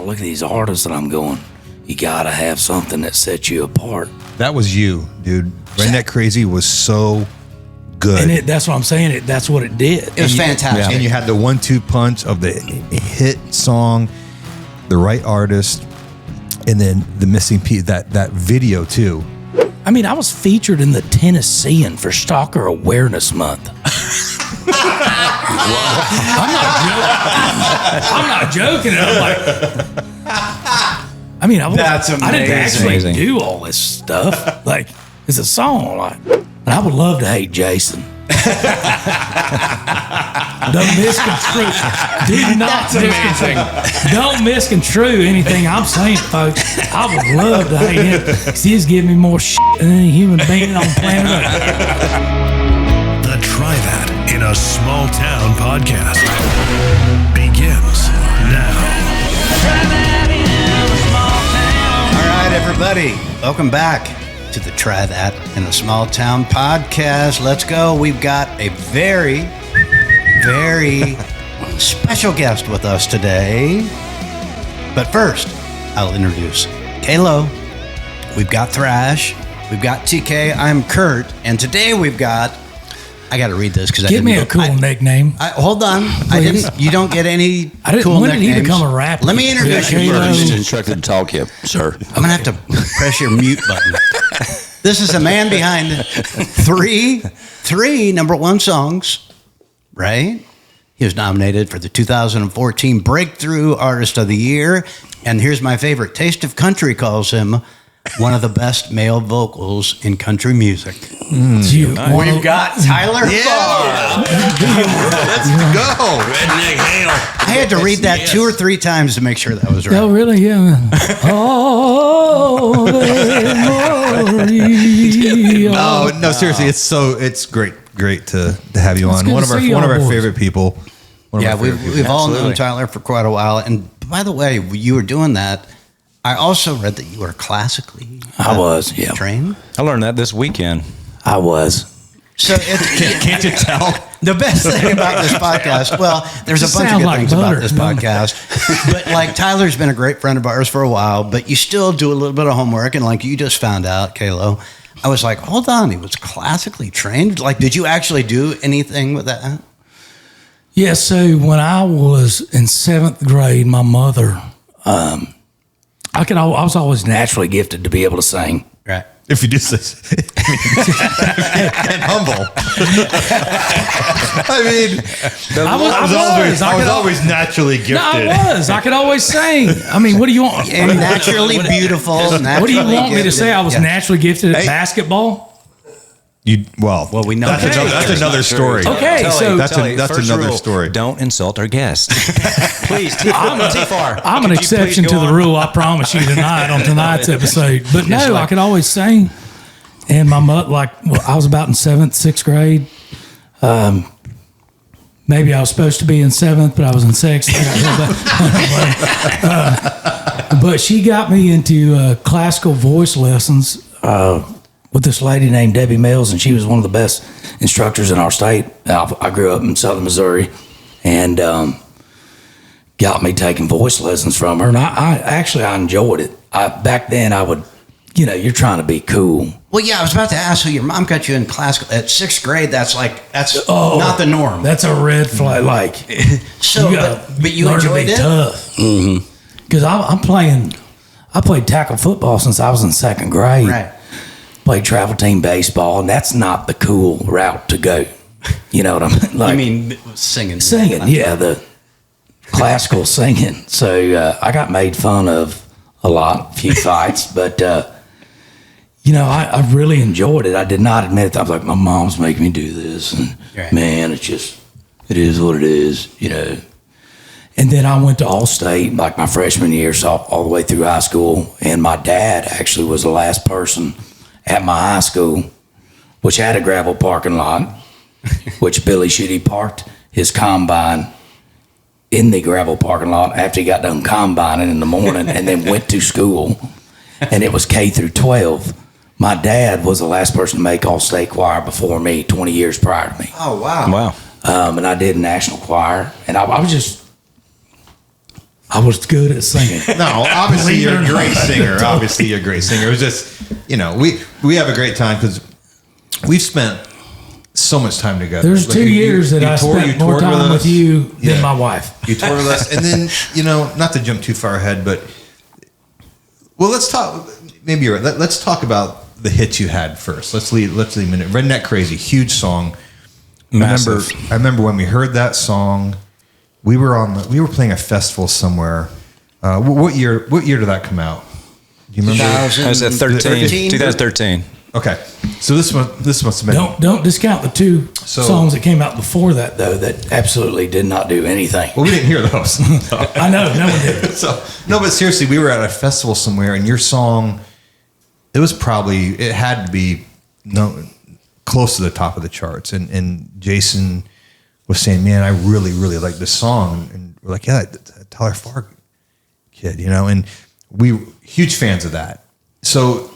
look at these artists and I'm going, you got to have something that sets you apart. That was you, dude. Redneck Crazy was so good. And that's what I'm saying. That's what it did. It was fantastic. Yeah. And you had the 1-2 punch of the hit song, the right artist, and then the missing piece, that video too. I mean, I was featured in the Tennessean for Stalker Awareness Month. I'm not joking. I'm like, I mean, That's I didn't amazing. actually do all this stuff. Like, it's a song. Like, and I would love to hate Jason. Don't misconstrue. Do not misconstrue. Don't misconstrue anything I'm saying, folks. I would love to hate him because he's giving me more shit than any human being on planet Earth. The Try That in a Small Town podcast begins now. All right, everybody. Welcome back to the Try That in a Small Town podcast. Let's go. We've got a very, very special guest with us today. But first, I'll introduce Kalo. We've got Thrash. We've got TK. I'm Kurt. And today we've got... I got to read this because I Give didn't me a cool nickname. hold on. You don't get any cool when did he nicknames. become a rapper? Let me introduce you Kalo. first. Instructed to talk here, sir. I'm going to have to press your mute button. This is a man behind three number one songs, right? He was nominated for the 2014 Breakthrough Artist of the Year. And here's my favorite. Taste of Country calls him one of the best male vocals in country music. We've got Tyler Farr. Let's go. Redneck Hale. I had to read that 2 or 3 times to make sure that was right. Oh, really? Yeah. Oh, No, seriously, it's great to have you on. good One to of see our y'all boys. favorite people. Yeah, we've all known Tyler for quite a while. And by the way, you were doing that. I also read that you were classically trained. I learned that this weekend. I was. So it's, Can't you tell? the best thing about this podcast, well, there's a bunch of Sound good like things butter. about this podcast, but like Tyler's been a great friend of ours for a while, but you still do a little bit of homework. And like you just found out, Kalo, I was like, hold on, he was classically trained. Like, did you actually do anything with that? Yeah, so when I was in 7th grade, my mother, I was always naturally gifted to be able to sing. Right. If you do this, and humble. I mean, I was always naturally gifted. No, I was. I could always sing. I mean, what do you want? And naturally beautiful. What do you want me to say? I was naturally gifted at basketball? Well, we know that's another story. Okay, so that's another rule, story. Don't insult our guests. Please, T-Far. I'm an exception to the rule, I promise you, tonight on tonight's episode. But no, I could always sing. And my mother, I was about in 6th grade. Maybe I was supposed to be in 7th, but I was in 6th. But she got me into classical voice lessons with this lady named Debbie Mills, and she was one of the best instructors in our state. I grew up in southern Missouri, and got me taking voice lessons from her, and I enjoyed it. Back then, I would, you're trying to be cool. Well, yeah, I was about to ask. So your mom got you in classical at 6th grade. That's not the norm. That's a red flag. Like, so, but you enjoyed it. Tough. Because I played tackle football since I was in 2nd grade. Right. Played travel team baseball, and that's not the cool route to go. You know what I mean? Like, I mean, singing. Yeah, the classical singing. So I got made fun of a few fights, but I really enjoyed it. I did not admit it. I was like, my mom's making me do this, and man, it is what it is, And then I went to All-State like my freshman year, so all the way through high school. And my dad actually was the last person at my high school, which had a gravel parking lot, which Billy Shitty parked his combine in the gravel parking lot after he got done combining in the morning and then went to school. And it was K through 12. My dad was the last person to make All-State choir before me, 20 years prior to me. Oh, wow. Wow. And I did national choir. And I was just I was good at singing. No, obviously Believe it you're or a great not. singer. Obviously you're a great singer. It was just, we have a great time because we've spent so much time together. There's Like, 2 years that I toured- spent more toured time with us. you than Yeah. my wife. You toured with us, and then not to jump too far ahead, but let's talk. Maybe you're right. Let's talk about the hits you had first. Let's leave a minute. Redneck Crazy, huge song. Massive. I remember when we heard that song. We were playing a festival somewhere. What year did that come out? Do you remember? I was at 2013. Okay, so this must have been. Don't discount the two So- songs that came out before that, though, that absolutely did not do anything. Well, we didn't hear those. I know, no one did. So no, but seriously, we were at a festival somewhere, and your song, it had to be close to the top of the charts. And Jason was saying, "Man, I really, really like this song," and we're like, "Yeah, that Tyler Farr kid," and we huge fans of that. So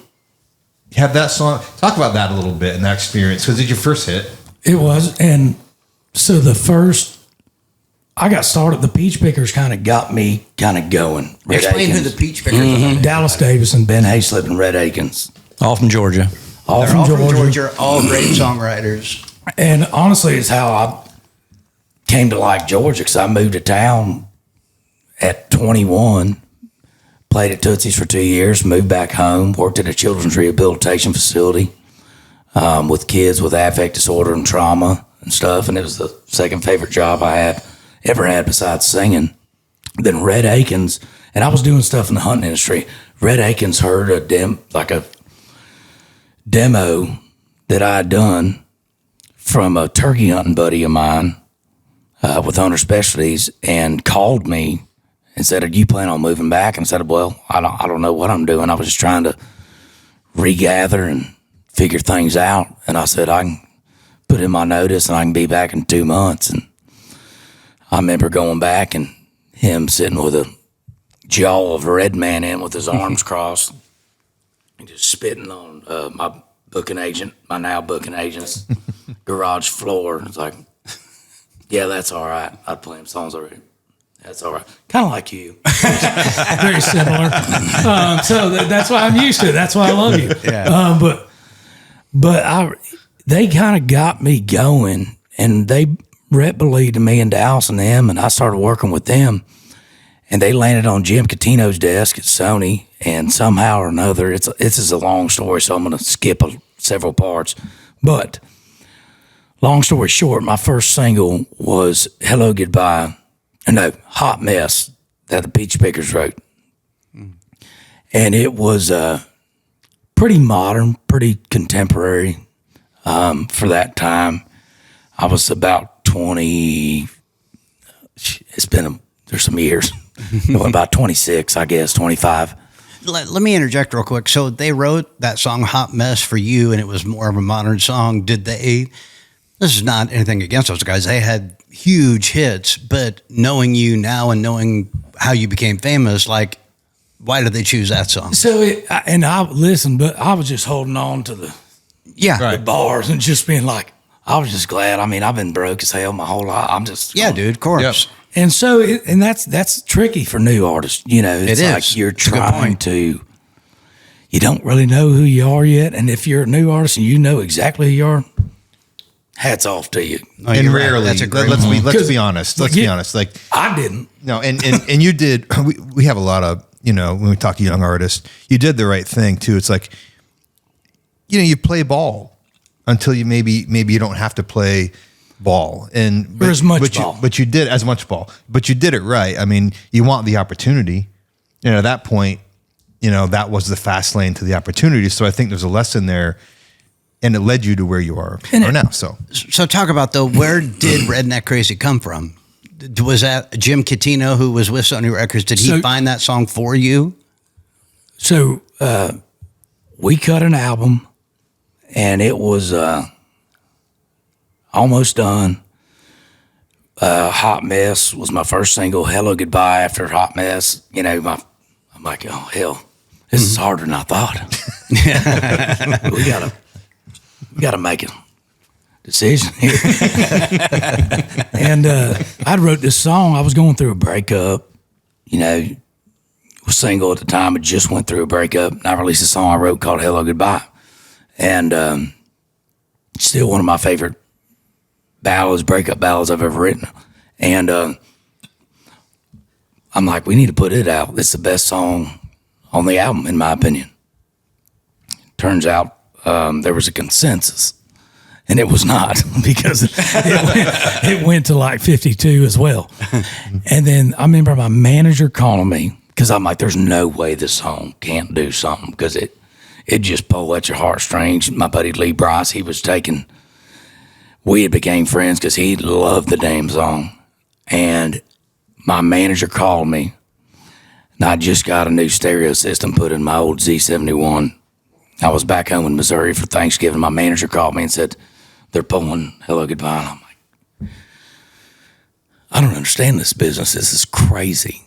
you have that song. Talk about that a little bit and that experience, because it's your first hit. It was. And so I got started, the Peach Pickers kind of got me kind of going. Red Explain who Akins. the Peach Pickers are. Dallas Davis and Ben Hayslip and Red Akins. All from Georgia. All They're from all Georgia. from Georgia, all great songwriters. And honestly, it's how I came to like Georgia, because I moved to town at 21, played at Tootsie's for 2 years, moved back home, worked at a children's rehabilitation facility with kids with affect disorder and trauma and stuff. And it was the second favorite job I ever had besides singing. Then Red Akins, and I was doing stuff in the hunting industry. Red Akins heard a demo that I had done from a turkey hunting buddy of mine with Hunter Specialties, and called me and said, "Are you planning on moving back?" And I said, "Well, I don't know what I'm doing. I was just trying to regather and figure things out." And I said, "I can put in my notice and I can be back in 2 months." And I remember going back and him sitting with a jaw of a red man in with his arms crossed and just spitting on my now booking agent's garage floor. And it's like, "Yeah, that's all right. I'd play him songs already. That's all right." Kind of like you. Very similar. So that's why I'm used to it. That's why I love you. Yeah. But they kind of got me going, and they rep believed in me and Dallas and them, and I started working with them. And they landed on Jim Catino's desk at Sony, and somehow or another, this is a long story, so I'm going to skip several parts. But long story short, my first single was Hot Mess, that the Peach Pickers wrote. And it was pretty modern, pretty contemporary for that time. I was about 20, there's some years. About 26, I guess, 25. Let me interject real quick. So they wrote that song Hot Mess for you, and it was more of a modern song. This is not anything against those guys. They had huge hits, but knowing you now and knowing how you became famous, like, why did they choose that song? So, I listened, but I was just holding on to the bars and just being like, I was just glad. I mean, I've been broke as hell my whole life. I'm just, Dude, of course. Yep. And so, that's tricky for new artists. It's It like is. you're It's a good trying point. to, you don't really know who you are yet. And if you're a new artist and you know exactly who you are, hats off to you. Oh, And you're right. rarely, That's a great let's point. be honest. Let's be honest. Like, I didn't. no, and you did. We have a lot of, when we talk to young artists, you did the right thing too. It's like, you play ball until you maybe you don't have to play ball, Or as much but ball. but you did as much ball, but you did it right. I mean, you want the opportunity, and at that point, that was the fast lane to the opportunity. So I think there's a lesson there, and it led you to where you are now. So talk about, though, where did Redneck Crazy come from? Was that Jim Catino, who was with Sony Records? Did he find that song for you? So we cut an album, and it was almost done. Hot Mess was my first single. Hello Goodbye after Hot Mess. I'm like, oh hell, this is harder than I thought. we gotta make a decision here. And I wrote this song. I was going through a breakup, was single at the time. I just went through a breakup. And I released a song I wrote called Hello Goodbye. And still one of my favorite breakup ballads I've ever written. And I'm like, we need to put it out. It's the best song on the album, in my opinion. Turns out there was a consensus. And it was not, because it went to like 52 as well. And then I remember my manager calling me, because I'm like, there's no way this song can't do something, because it just pulled at your heartstrings. My buddy Lee Bryce, we had became friends because he loved the damn song. And my manager called me, and I just got a new stereo system put in my old Z71. I was back home in Missouri for Thanksgiving. My manager called me and said, they're pulling Hello Goodbye. And I'm like, I don't understand this business. This is crazy.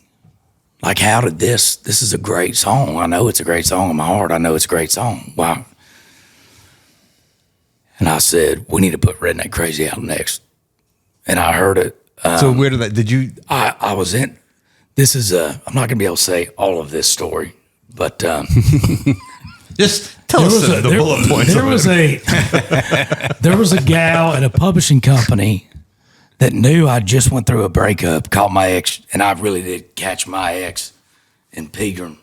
Like, how did this is a great song. I know it's a great song in my heart. I know it's a great song. Wow. And I said, we need to put Redneck Crazy out next. And I heard it. So where did you? I was in, this is I'm not going to be able to say all of this story, but Just tell us the bullet points. There was a gal at a publishing company that knew I just went through a breakup, caught my ex, and I really did catch my ex in Pegram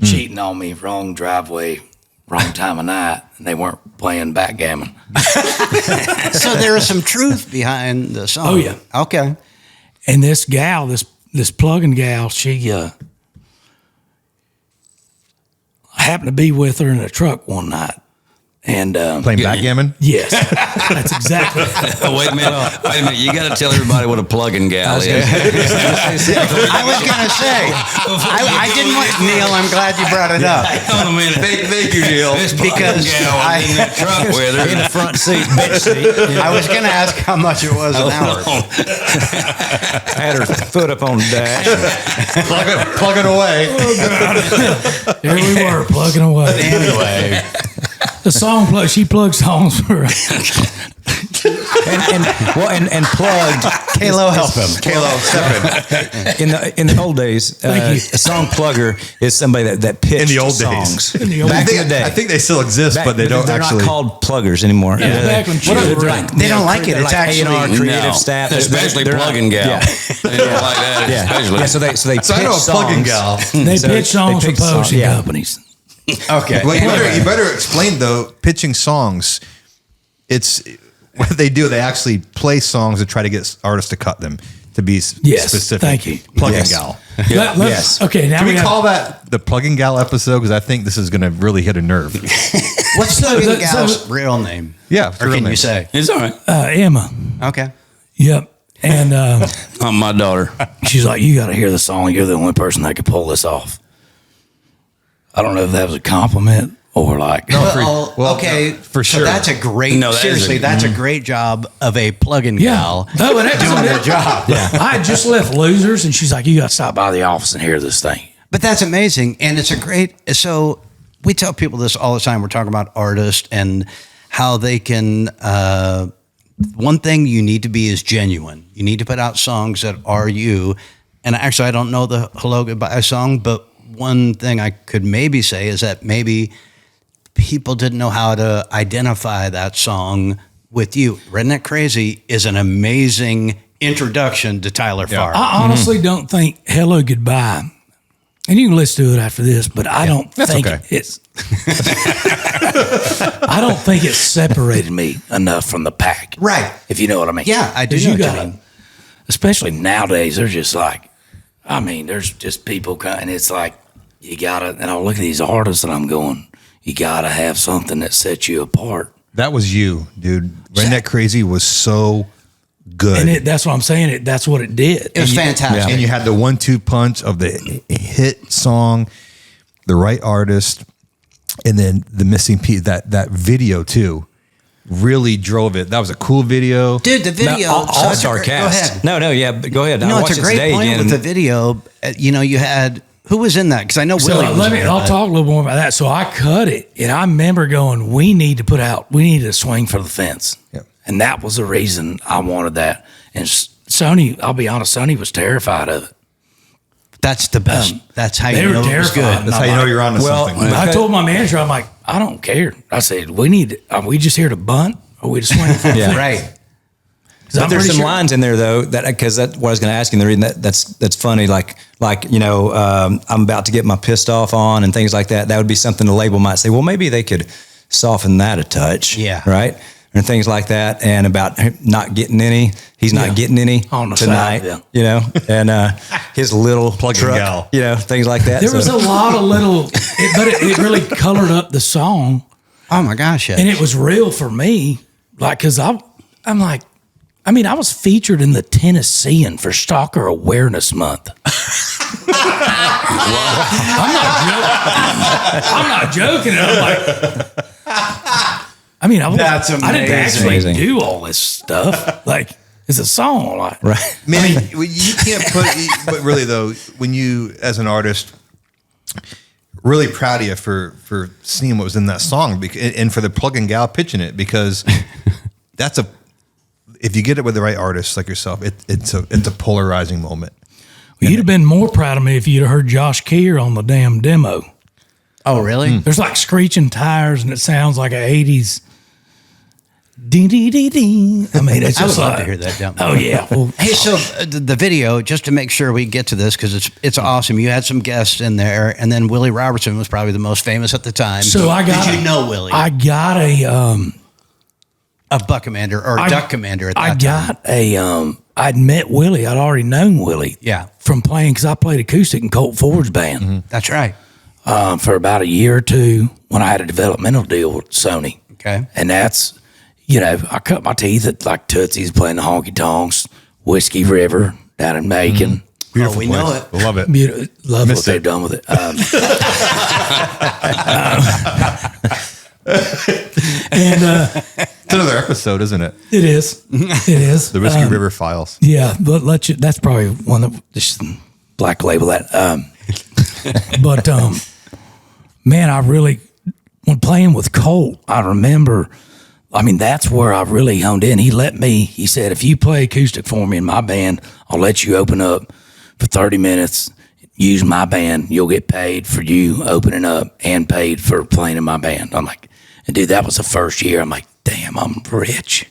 cheating on me, wrong driveway, wrong time of night, and they weren't playing backgammon. So there is some truth behind the song. Oh, yeah. Okay. And this gal, this plug-in gal, she I happened to be with her in a truck one night. And playing backgammon? Yes, that's exactly. Wait a minute. You got to tell everybody what a plug-in gal is. I was going to say, I didn't want, Neil, I'm glad you brought it up. Hold on a minute. Thank you, Neil. Because I in that truck with her In the front seat, bench seat. I was going to ask how much it was an hour. Had her foot up on the dash. Plug it away. Here we were plugging away. Anyway. The song she plugged songs for and plugged. Kalo, help him. Kalo, step in. In the old days, a song plugger is somebody that pitched In the old songs. days. In the old Back I in the day. think they still exist, but they don't they're actually. not called pluggers anymore. back when children. They don't like it. It's actually A&R creative No, staff, especially they're plug-in gal. Yeah. They don't like that, especially. Yeah, so they So I know a pitch plug-in songs. gal. They So pitch songs they for pitch songs, publishing yeah. companies. Okay. Well, you better explain though. Pitching songs, it's what they do. They actually play songs and try to get artists to cut them to be Yes, specific. thank you. Plug-in Yes. gal. Yes. Okay, now Can we got- call that the plug-in gal episode? Because I think this is going to really hit a nerve. What's So the the- gal's so- real name? Yeah, Or real can name. you say? It's all right. Emma. Okay. Yep. And I'm my daughter. she's like, you got to hear the song. You're the only person that could pull this off. I don't know if that was a compliment or like. Well, okay, for so sure. that's a great. No, that is seriously, a- that's a great job of a plug-in Yeah. gal No, but that was doing a- their job. I had just left Losers, and she's like, you got to stop by the office and hear this thing. But that's amazing, and it's a great. So we tell people this all the time. We're talking about artists and how they can. One thing you need to be is genuine. You need to put out songs that are you. And actually, I don't know the Hello Goodbye song, but one thing I could maybe say is that maybe people didn't know how to identify that song with you. Redneck Crazy is an amazing introduction to Tyler Farr. I honestly don't think Hello Goodbye, and you can listen to it after this, but I don't think okay. it's. I don't think it separated me enough from the pack. Right. If you know what I mean. Yeah, I do 'Cause know you what you gotta- mean. Especially nowadays, they're just like, I mean, there's just people coming, and it's like, you gotta, and I look at these artists and I'm going, you gotta have something that sets you apart. That was you, dude. Redneck Crazy was so good. And that's what I'm saying. That's what it did. It was fantastic. And you had the 1-2 punch of the hit song, the right artist, and then the missing piece. That video too really drove it. That was a cool video. Dude, the video. No, so all it's a star great- Go cast. ahead. No, yeah, but go ahead. No, I it's watched a it great today point again. with the video. You had, who was in that? Because I know Willie was in I'll that. talk a little more about that. So I cut it, and I remember going, we need to swing for the fence. Yep. And that was the reason I wanted that. And Sony, I'll be honest, Sony was terrified of it. That's the best. That's how they you were know it was good. terrified. That's how you know you're on to something. I told my manager, I'm like, I don't care. I said, are we just here to bunt? Or are we to swing? Yeah. Right. But there's some lines in there though because that's what I was going to ask you. And the reason that's funny, like I'm about to get my pissed off on and things like that. That would be something the label might say. Well, maybe they could soften that a touch. Yeah. Right. And things like that, and about not getting any. He's not getting any on the tonight. side, and his little Plug-in truck, gal. things like that. There was a lot of little, but it really colored up the song. Oh my gosh. And it was real for me, like, because I'm like, I was featured in the Tennessean for Stalker Awareness Month. I'm not joking. And I'm like, That's I didn't amazing. actually Amazing. do all this stuff. Like, it's a song, like, right. Man, you can't put. But really, though, when you, as an artist, really proud of you for seeing what was in that song, and for the plug-in gal pitching it, because that's if you get it with the right artists like yourself, it's a polarizing moment. Well, you'd have been more proud of me if you'd have heard Josh Keir on the damn demo. Oh, really? There's like screeching tires, and it sounds like an 80s. Ding, ding, ding, ding. It's I would just love like, to hear that down. Oh, yeah. Well, Hey, so the video, just to make sure we get to this, because it's awesome. You had some guests in there, and then Willie Robertson was probably the most famous at the time. So I got. Did you know Willie? I got a Buck Commander or Duck Commander at that time. I'd met Willie. I'd already known Willie. Yeah. From playing, because I played acoustic in Colt Ford's band That's right. for about a year or two when I had a developmental deal with Sony. Okay. And that's, I cut my teeth at like Tootsie's playing the honky tonks, Whiskey River down in Macon. Beautiful we place. know it. Love it. Love Missed what they've it. done with it. It's another episode, isn't it? It is. It is. The Whiskey River Files. Yeah, but that's probably one that just black label that. But man, I really, when playing with Colt, I remember. That's where I really honed in. He said, if you play acoustic for me in my band, I'll let you open up for 30 minutes, use my band. You'll get paid for you opening up and paid for playing in my band. I'm like, and dude, that was the first year. I'm like, damn, I'm rich.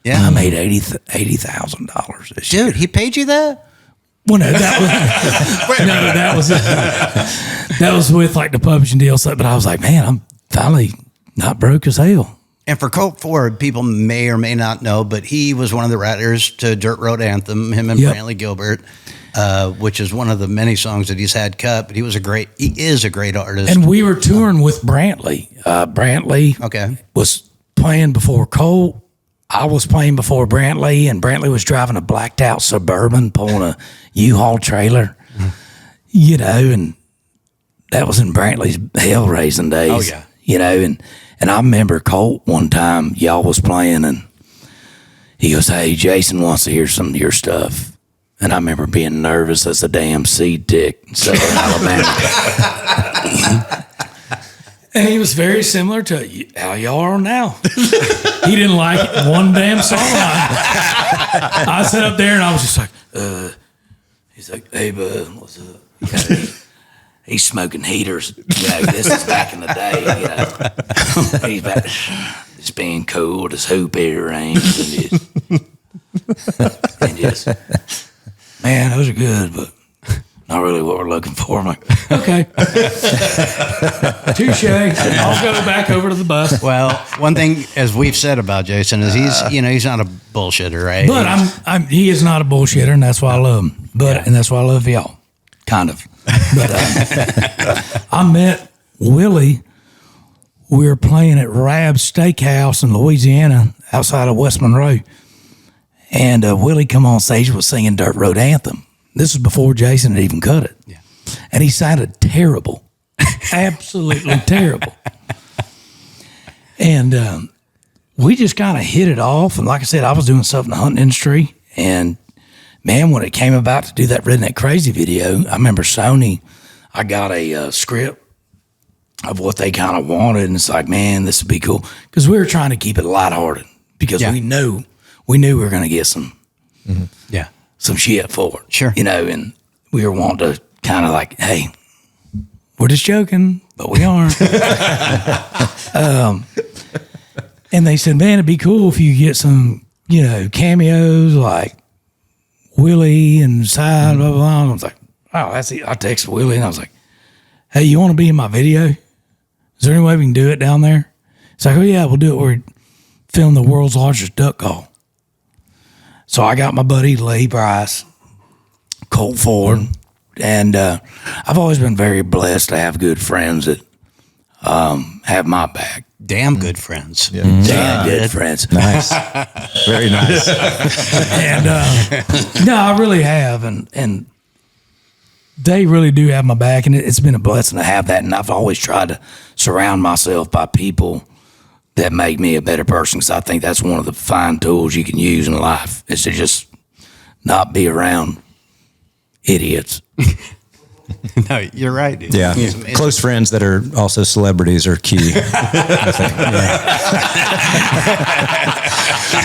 Yeah. I made $80,000 this year. Dude, he paid you that? Well, no, that was with like the publishing deal. But I was like, man, I'm finally not broke as hell. And for Colt Ford, people may or may not know, but he was one of the writers to Dirt Road Anthem, him and Yep. Brantley Gilbert, which is one of the many songs that he's had cut, but he is a great artist. And we were touring with Brantley. Brantley Okay. was playing before Cole. I was playing before Brantley, and Brantley was driving a blacked out Suburban, pulling a U-Haul trailer, and that was in Brantley's hell raising days. Oh, yeah. And I remember Colt one time, y'all was playing, and he goes, hey, Jason wants to hear some of your stuff. And I remember being nervous as a damn seed tick in Southern Alabama. And he was very similar to how y'all are now. He didn't like one damn song. I sat up there and I was just like, he's like, hey, bud, what's up? He's smoking heaters. This is back in the day. He's back just being cool, just hoop earrings and just man, those are good, but not really what we're looking for. I'm like, okay. Touche. I'll go back over to the bus. Well, one thing, as we've said about Jason, is he's not a bullshitter, right? But he is not a bullshitter, and that's why I love him. And that's why I love y'all, kind of. But I met Willie. We were playing at Rab's Steakhouse in Louisiana, outside of West Monroe, and Willie come on stage was singing Dirt Road Anthem. This was before Jason had even cut it. Yeah. And he sounded terrible. Absolutely terrible. And we just kind of hit it off. And like I said, I was doing stuff in the hunting industry. And man, when it came about to do that Redneck Crazy video, I remember Sony, I got a script of what they kind of wanted. And it's like, man, this would be cool. Because we were trying to keep it lighthearted. Because we knew we were going to get some yeah. some shit for it. Sure. And we were wanting to kind of like, hey, we're just joking, but we aren't. And they said, man, it'd be cool if you get some, cameos like Willie and Side, blah, blah, blah. And I was like, oh, that's it. I texted Willie and I was like, hey, you want to be in my video? Is there any way we can do it down there? It's like, oh, yeah, we'll do it. We're filming the world's largest duck call. So I got my buddy Lee Bryce, Colt Ford, and I've always been very blessed to have good friends that have my back. Damn good friends. Yeah. Damn good friends. Nice. Very nice. And no, I really have, and they really do have my back, and it's been a blessing to have that. And I've always tried to surround myself by people that make me a better person, because I think that's one of the fine tools you can use in life, is to just not be around idiots. No, you're right, dude. Yeah. Close friends that are also celebrities are key. I think.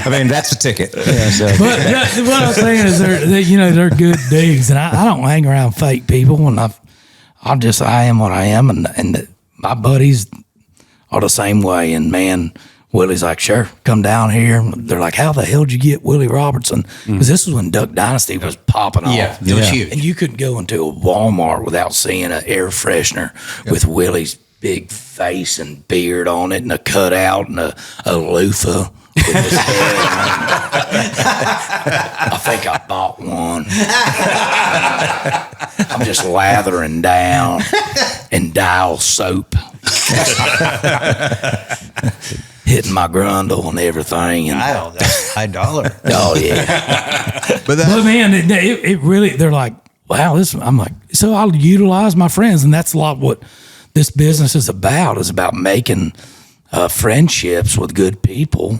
I mean, that's the ticket. Yeah, so. But what I'm saying is they're good dudes, and I don't hang around fake people, and I am what I am, and my buddies are the same way. And man, Willie's like, sure, come down here. They're like, how the hell did you get Willie Robertson? Because this was when Duck Dynasty was popping off. Yeah, it was huge. And you couldn't go into a Walmart without seeing an air freshener with Willie's big face and beard on it, and a cutout and a loofah with his head on. I think I bought one. I'm just lathering down in Dial soap. Hitting my grundle and everything. And, Wow, that's high dollar. oh, yeah. But man, it really, they're like, wow, I'm like, so I'll utilize my friends. And that's a lot what this business is about making friendships with good people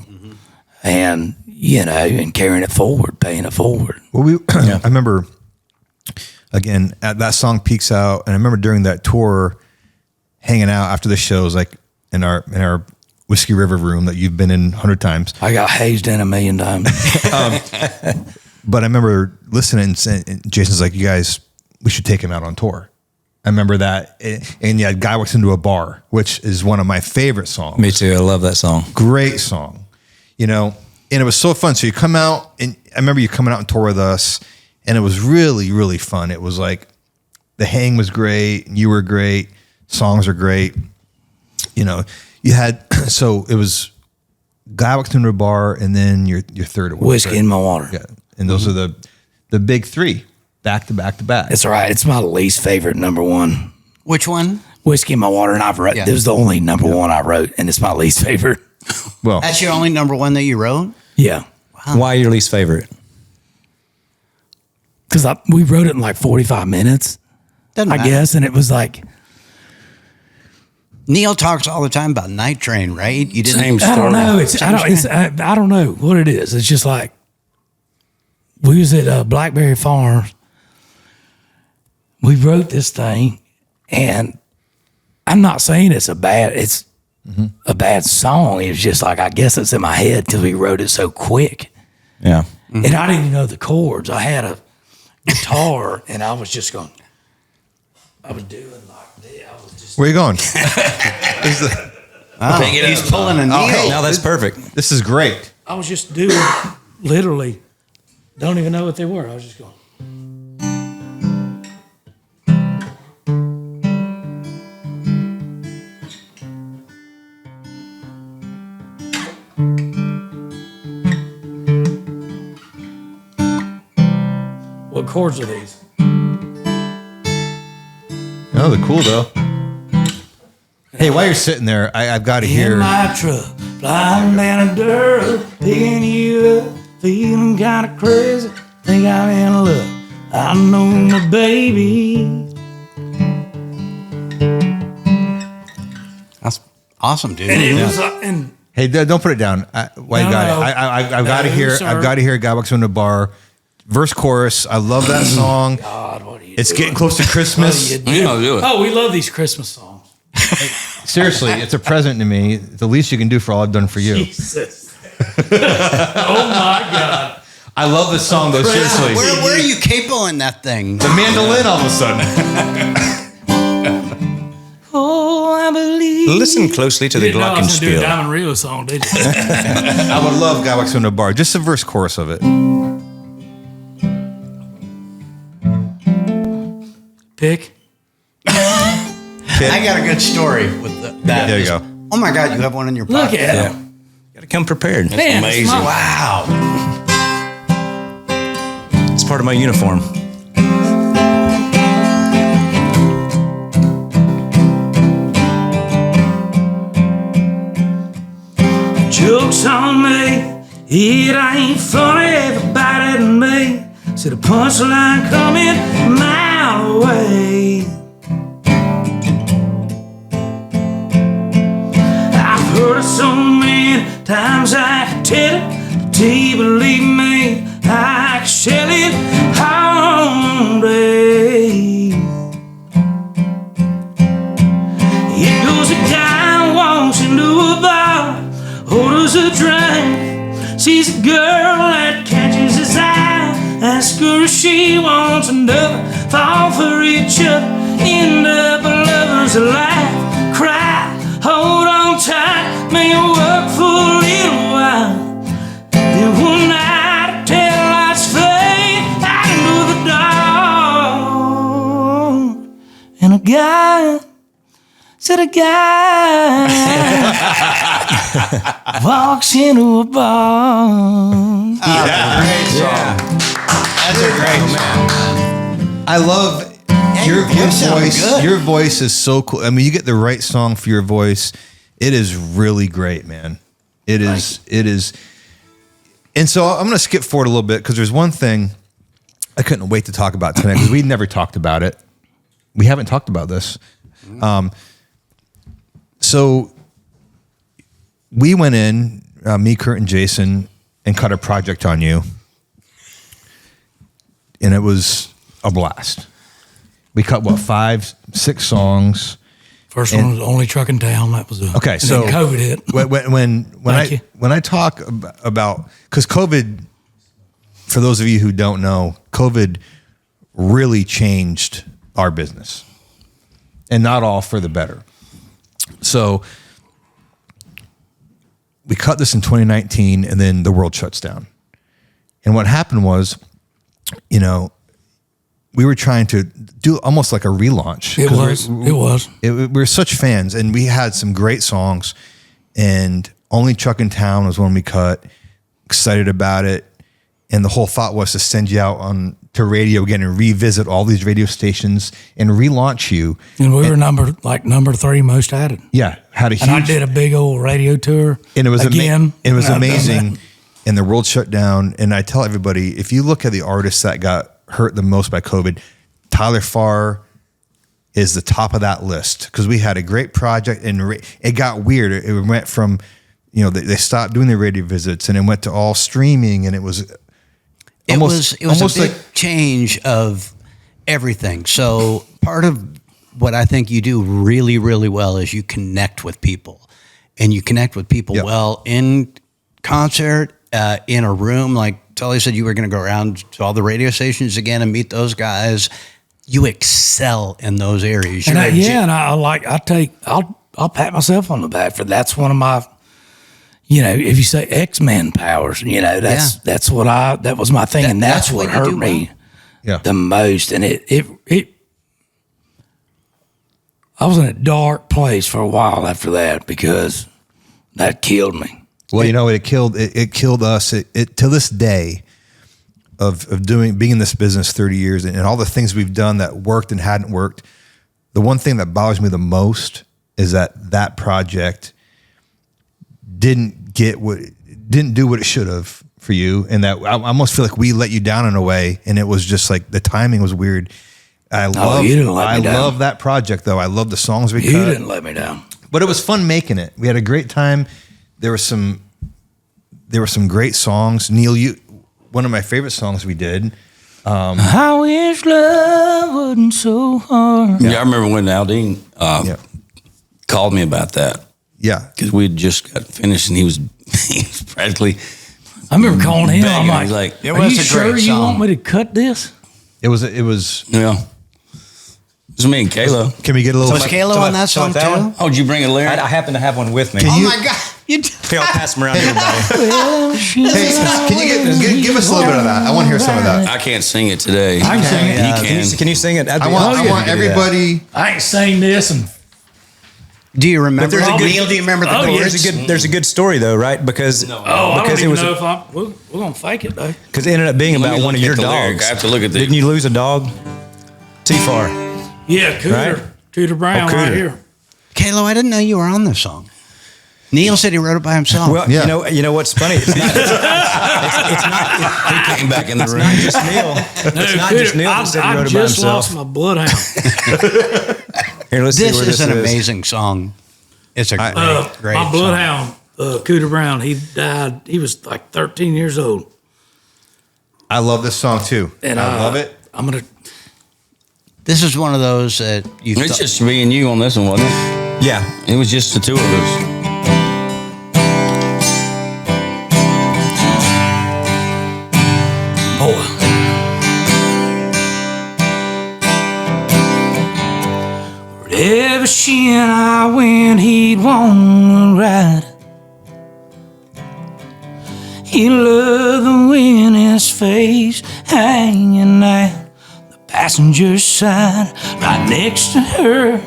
and, and carrying it forward, paying it forward. Well, I remember, again, that song peaks out. And I remember during that tour, hanging out after the shows, like in our Whiskey River room that you've been in 100 times. I got hazed in 1,000,000 times. But I remember listening and Jason's like, you guys, we should take him out on tour. I remember that. And yeah, Guy Walks Into a Bar, which is one of my favorite songs. Me too. I love that song. Great song, and it was so fun. So you come out, and I remember you coming out on tour with us, and it was really, really fun. It was like the hang was great. You were great. Songs are great. You had, so it was Guy Walks Into a Bar, and then your third one. Whiskey in My Water. Yeah. And those are the big three, back to back to back. It's all right. It's my least favorite number one. Which one? Whiskey in My Water. And I've wrote, It was the only number one I wrote, and it's my least favorite. Well, That's your only number one that you wrote? Yeah. Why your least favorite? Because we wrote it in like 45 minutes, Doesn't I matter. guess. And it was like, Neil talks all the time about Night Train, right? You didn't. Same I story. don't know. I don't know what it is. It's just like, we was at Blackberry Farms. We wrote this thing, and I'm not saying it's a bad song. It was just like, I guess it's in my head because we wrote it so quick. Yeah. And I didn't even know the chords. I had a guitar, and I was just going, I was doing like this. I was just. where you going? He's pulling a Neil. hey. No, that's perfect. This is great. I was just doing, literally, don't even know what they were. I was just going. What chords are these? Oh, they're cool though. Hey, while you're sitting there, I've got to hear. In my truck, flying down a dirt, picking you up, feeling kind of crazy, think I'm in love. I know my baby. That's awesome, dude. And it was, and Hey, don't put it down. Why you No, got no. it? I've got to No, hear. sir. I've got to hear. Guy Walks Into a Bar, verse, chorus. I love that song. God, what are you It's doing? getting close to Christmas. What are you You doing? know, do it. Oh, we love these Christmas songs. Seriously, it's a present to me. It's the least you can do for all I've done for you. Jesus. Oh my God. I love this song though. Seriously, Where are you capoing that thing? the mandolin all of a sudden. Oh, I believe. Listen closely to the You didn't know I was gonna do a glockenspiel. Diamond Rio song, did you? I would love Guy Walks Into a Bar. Just the verse chorus of it. Pick. I got a good story with that. There you go. Oh my God, you have one in your pocket. Look at him. Got to come prepared. Man, amazing. Wow. It's part of my uniform. Joke's on me. It ain't funny, everybody to me. See the punchline coming my way. I've heard it so many times I can tell it. Do you believe me? I can shell it all day. It goes a guy walks into a bar, orders a drink, sees a girl that catches his eye, asks her if she wants another, fall for each other, end up a lover's life, cry, hold on tight, may work for a little while. Then one night, tail lights fade out into the dark, and a guy said a guy walks into a bar. Great song. That's a great song. I love your sound voice. good. Your voice is so cool. I mean, you get the right song for your voice. It is really great, man. It is. It is. And so I'm going to skip forward a little bit because there's one thing I couldn't wait to talk about tonight because we never talked about it. We haven't talked about this. So we went in, me, Kurt, and Jason, and cut a project on you. And it was a blast. We cut, 5, 6 songs. First one was Only Truck in Town. That was Okay, and so then COVID hit. when I talk about, because COVID, for those of you who don't know, COVID really changed our business, and not all for the better. So we cut this in 2019, and then the world shuts down. And what happened was, we were trying to do almost like a relaunch. It was. We were such fans, and we had some great songs. And Only Truck in Town was one we cut. Excited about it, and the whole thought was to send you out to radio again and revisit all these radio stations and relaunch you. And we were number 3 most added. Yeah, had a huge. And I did a big old radio tour. And it was again. It was And I've done amazing. that. And the world shut down. And I tell everybody, if you look at the artists that got hurt the most by COVID, Tyler Farr is the top of that list because we had a great project and it got weird. It went from, they stopped doing the radio visits and it went to all streaming, and it was It was almost a big change of everything. So part of what I think you do really, really well is you connect with people, and you connect with people well in concert, in a room. Like Tully said, you were going to go around to all the radio stations again and meet those guys. You excel in those areas. I'll pat myself on the back for that's one of my, if you say X-Men powers, that was my thing, and that's what hurt me the most. And I was in a dark place for a while after that because that killed me. Well, it killed us. It to this day of being in this business 30 years and all the things we've done that worked and hadn't worked. The one thing that bothers me the most is that project didn't do what it should have for you, and that I almost feel like we let you down in a way, and it was just like the timing was weird. I love that project though. I love the songs we cut. You didn't let me down, but it was fun making it. We had a great time. There were some great songs. Neil, one of my favorite songs we did. I wish love wasn't so hard. Yeah, I remember when Aldean called me about that. Yeah, because we had just got finished, and he was practically I remember calling him. I'm Begging. like, He's like, "Are you sure you want me to cut this?" It was. Yeah. It was me and Kayla. Can we get a little? Was Kayla on that song too? Oh, did you bring a lyric? I happen to have one with me. Oh my God! You Here, I'll pass them around to everybody. Hey, can you give us a little bit of that? I want to hear some of that. I can't sing it today. I can sing it. Can you sing it? I want everybody. I ain't saying this, and do you remember? there's a good- Neil, do you remember the Oh, chorus? There's a good story though, right? Because I because don't it even was know if we're gonna fake it though. because it ended up being Let me about one look of your at the lyric. dogs. I have to look at the- Didn't you lose a dog? T-Far. Yeah, Cooter, Right? Cooter Brown, Cooter. right here. Kayla, I didn't know you were on this song. Neil said he wrote it by himself. Well, Yeah. you know what's funny? It's not. He came back in the room. Not just Neil. It's not just Neil that said he I wrote it by just himself. lost my bloodhound. Here, let's see this where is an is. amazing song. It's a great, great My song. bloodhound, Cooter Brown. He died. He was like 13 years old, I love this song too, and I love it. I'm gonna. This is one of those that you. It's just me and you on this one, wasn't it? Yeah. It was just the two of us. Boy. Wherever she and I went, he'd want to ride. He loved the wind in his face, hanging out the passenger side, right next to her.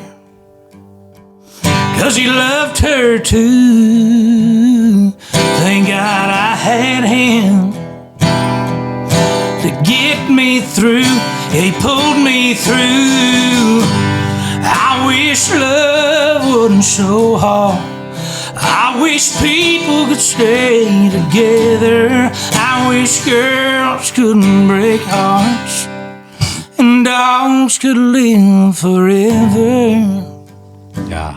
'Cause he loved her too. Thank God I had him to get me through. He pulled me through. I wish love wasn't so hard. I wish people could stay together. I wish girls couldn't break hearts and dogs could live forever. Yeah.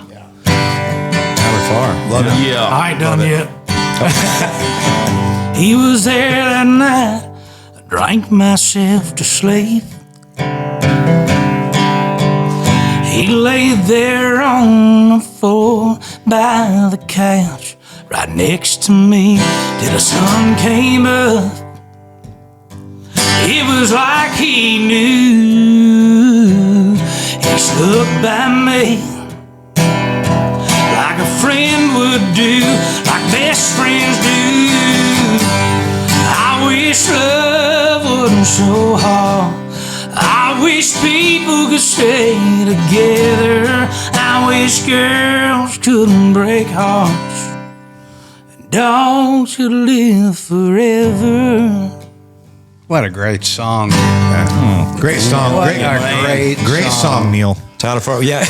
Tyler Farr. Love it. Yeah. I ain't done yet. He was there that night. I drank myself to sleep. He lay there on the floor by the couch, right next to me, till the sun came up. It was like he knew. He stuck by me like a friend would do, like best friends do. I wish love wasn't so hard. I wish people could stay together. I wish girls couldn't break hearts and dogs could live forever. What a great song. Great song. What Great, a great song, Neil. Tyler Farr. Yeah. As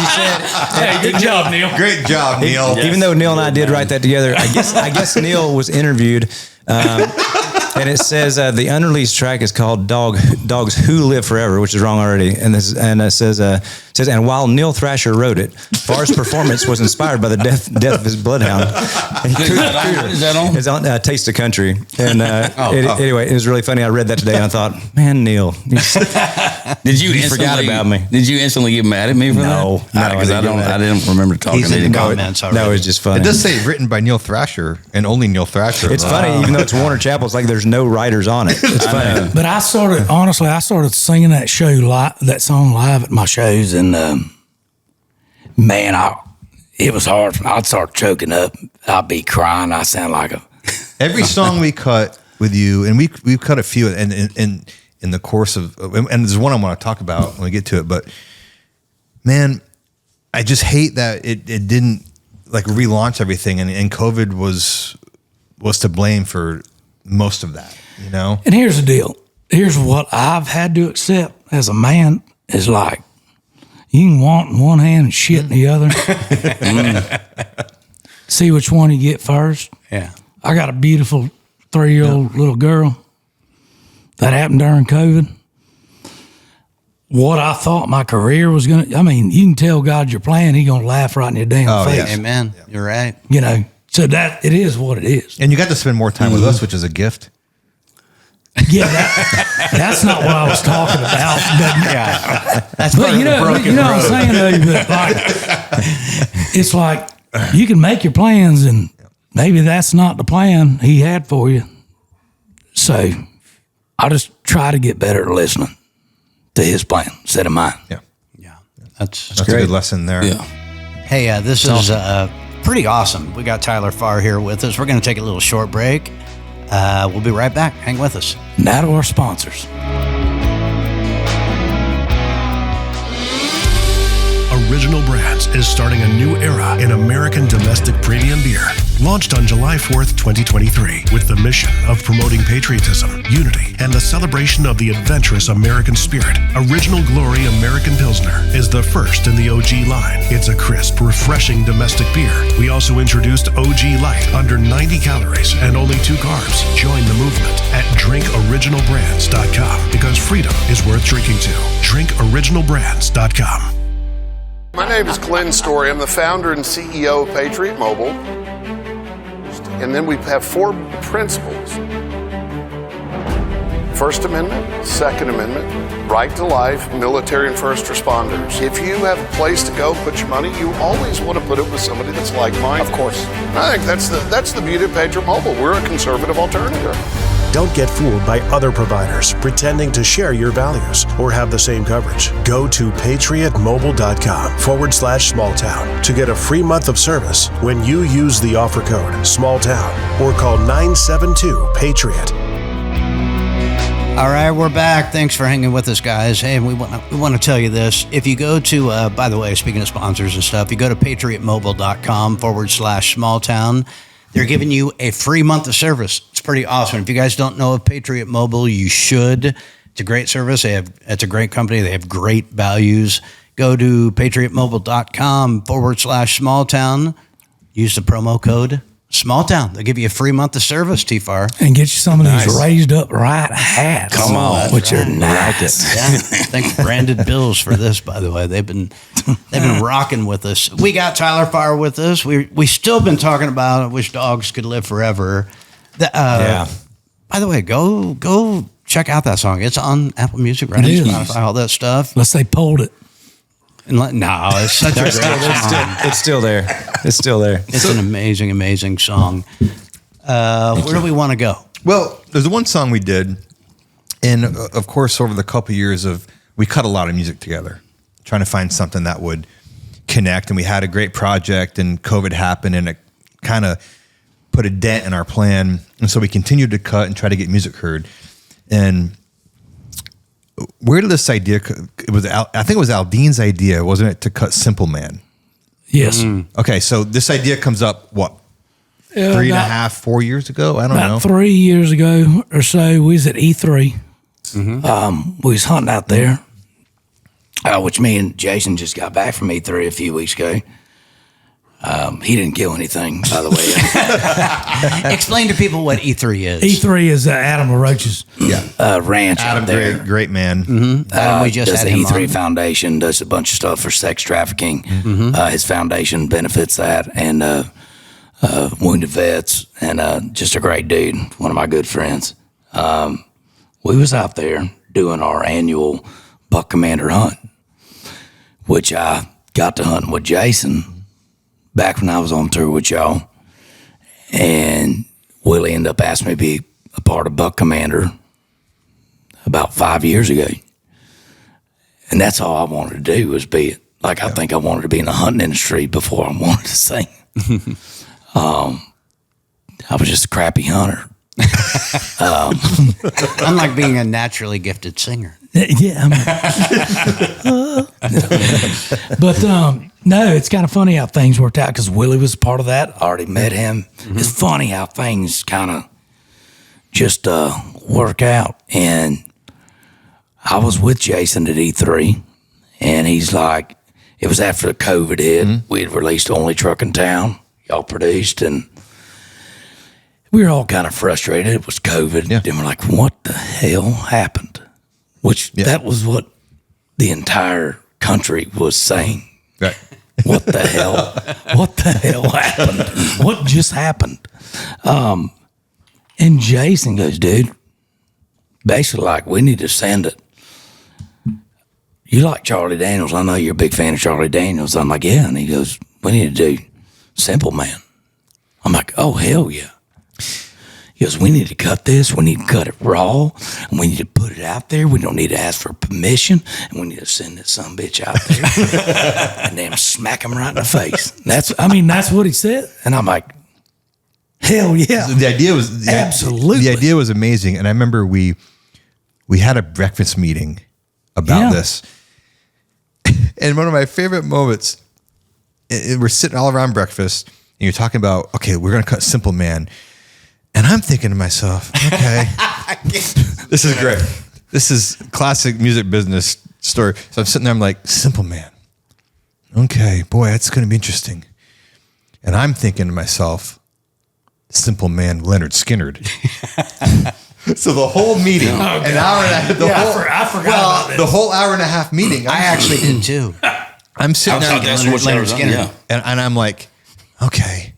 you said, Hey, good job, Neil. Great job, Neil. even though Neil and I did write that together, I guess Neil was interviewed, and it says the unreleased track is called "Dogs Who Live Forever," which is wrong already, and it says and while Neil Thrasher wrote it, Farr's performance was inspired by the death of his bloodhound. Is that on? It's on Taste of Country, and anyway, it was really funny. I read that today, and I thought, man, Neil, Did you forgot about me. Did you instantly get mad at me for No, that? Because I didn't remember talking He's to in you. the comments already. no, it's just funny. It does say written by Neil Thrasher and only Neil Thrasher. It's funny, even though it's Warner Chappell. It's like there's no writers on it. It's funny. But I started singing that song live at my shows, and man, it was hard. I'd start choking up. I'd be crying. I sound like a. Every song we cut with you, and we've cut a few, and in the course of, and there's one I want to talk about when we get to it. But man, I just hate that it didn't like relaunch everything, and COVID was to blame for most of that. You know. And here's the deal. Here's what I've had to accept as a man is like, you can want in one hand and shit in the other. See which one you get first. Yeah. I got a beautiful 3-year-old little girl. That happened during COVID. What I thought my career was going to, I mean, you can tell God your plan, He's going to laugh right in your damn face. yes. Amen. You're right. You know, so that it is what it is. And you got to spend more time with us, which is a gift. Yeah, that's not what I was talking about. But, That's but you know what I'm saying though, but like, it's like you can make your plans and maybe that's not the plan he had for you. So I just try to get better at listening to his plan instead of mine. Yeah. That's a good lesson there. Yeah. Hey, this is pretty awesome. We got Tyler Farr here with us. We're going to take a little short break. We'll be right back. Hang with us. Now to our sponsors. Original Brands is starting a new era in American domestic premium beer. Launched on July 4th, 2023, with the mission of promoting patriotism, unity, and the celebration of the adventurous American spirit, Original Glory American Pilsner is the first in the OG line. It's a crisp, refreshing domestic beer. We also introduced OG Light, under 90 calories and only 2 carbs. Join the movement at drinkoriginalbrands.com, because freedom is worth drinking to. Drinkoriginalbrands.com. My name is Glenn Story. I'm the founder and CEO of Patriot Mobile. And then we have 4 principles. First Amendment, Second Amendment, right to life, military and first responders. If you have a place to go put your money, you always want to put it with somebody that's like-minded. Of course. I think that's the beauty of Patriot Mobile. We're a conservative alternative. Don't get fooled by other providers pretending to share your values or have the same coverage. Go to patriotmobile.com/smalltown to get a free month of service when you use the offer code SMALLTOWN or call 972-PATRIOT. All right, we're back. Thanks for hanging with us, guys. Hey, we want to tell you this. If you go to, by the way, speaking of sponsors and stuff, you go to patriotmobile.com/smalltown. They're giving you a free month of service. It's pretty awesome. If you guys don't know of Patriot Mobile, you should. It's a great service. It's a great company. They have great values. Go to patriotmobile.com/smalltown. Use the promo code SMALLTOWN. They'll give you a free month of service, T-Far. And get you some of these raised up right hats. Come on. Which are nice. Yeah. Thank branded bills for this, by the way. They've been rocking with us. We got Tyler Farr with us. We still been talking about I wish dogs could live forever. Yeah. By the way, go check out that song. It's on Apple Music, right? Spotify, all that stuff. Unless they pulled it. No, it's such a great song. It's still there. It's still there. It's an amazing, amazing song. Where do we want to go? Well, there's one song we did, and of course, over the couple years we cut a lot of music together, trying to find something that would connect. And we had a great project, and COVID happened, and it kind of put a dent in our plan. And so we continued to cut and try to get music heard. And where did this idea? I think it was Aldean's idea, wasn't it, to cut Simple Man? Yes. Okay, so this idea comes up, what, 3.5, 4 years ago? I don't know. About 3 years ago or so, we was at E3. We was hunting out there, which me and Jason just got back from E3 a few weeks ago. He didn't kill anything, by the way. Explain to people what E3 is. E3 is Adam LaRoche's ranch Adam, out there. great man. Adam, we just does had the him E3 on. Foundation, does a bunch of stuff for sex trafficking. His foundation benefits that, and wounded vets, and just a great dude, one of my good friends. We was out there doing our annual buck commander hunt, which I got to hunt with Jason back when I was on tour with y'all, and Willie ended up asking me to be a part of Buck Commander about 5 years ago. And that's all I wanted to do was be it. Like, I think I wanted to be in the hunting industry before I wanted to sing. I was just a crappy hunter. Unlike being a naturally gifted singer. Yeah. But no, it's kind of funny how things worked out because Willie was part of that. I already met him. It's funny how things kind of just work out. And I was with Jason at E3, and he's like, it was after COVID hit. We had released Only Truck in Town. Y'all produced, and we were all kind of frustrated. It was COVID. And we're like, what the hell happened? Which that was what the entire country was saying. Right. What the hell? What the hell happened? What just happened? And Jason goes, dude, basically like, we need to send it. You like Charlie Daniels. I know you're a big fan of Charlie Daniels. I'm like, yeah. And he goes, we need to do Simple Man. I'm like, oh, hell yeah. He goes, we need to cut this. We need to cut it raw. And we need to put it out there. We don't need to ask for permission. And we need to send this son of a bitch out there and then smack him right in the face. That's what he said. And I'm like, hell yeah. The idea was absolutely. The idea was amazing. And I remember we had a breakfast meeting about this. And one of my favorite moments, we're sitting all around breakfast and you're talking about, okay, we're going to cut Simple Man. And I'm thinking to myself, okay, this is great. This is classic music business story. So I'm sitting there, I'm like, Simple Man. Okay, boy, that's going to be interesting. And I'm thinking to myself, Simple Man, Leonard Skinnerd. So the whole meeting, an hour and a half, I forgot about this. The whole hour and a half meeting. I actually did too. I'm sitting there, Leonard Skinner. and I'm like, okay,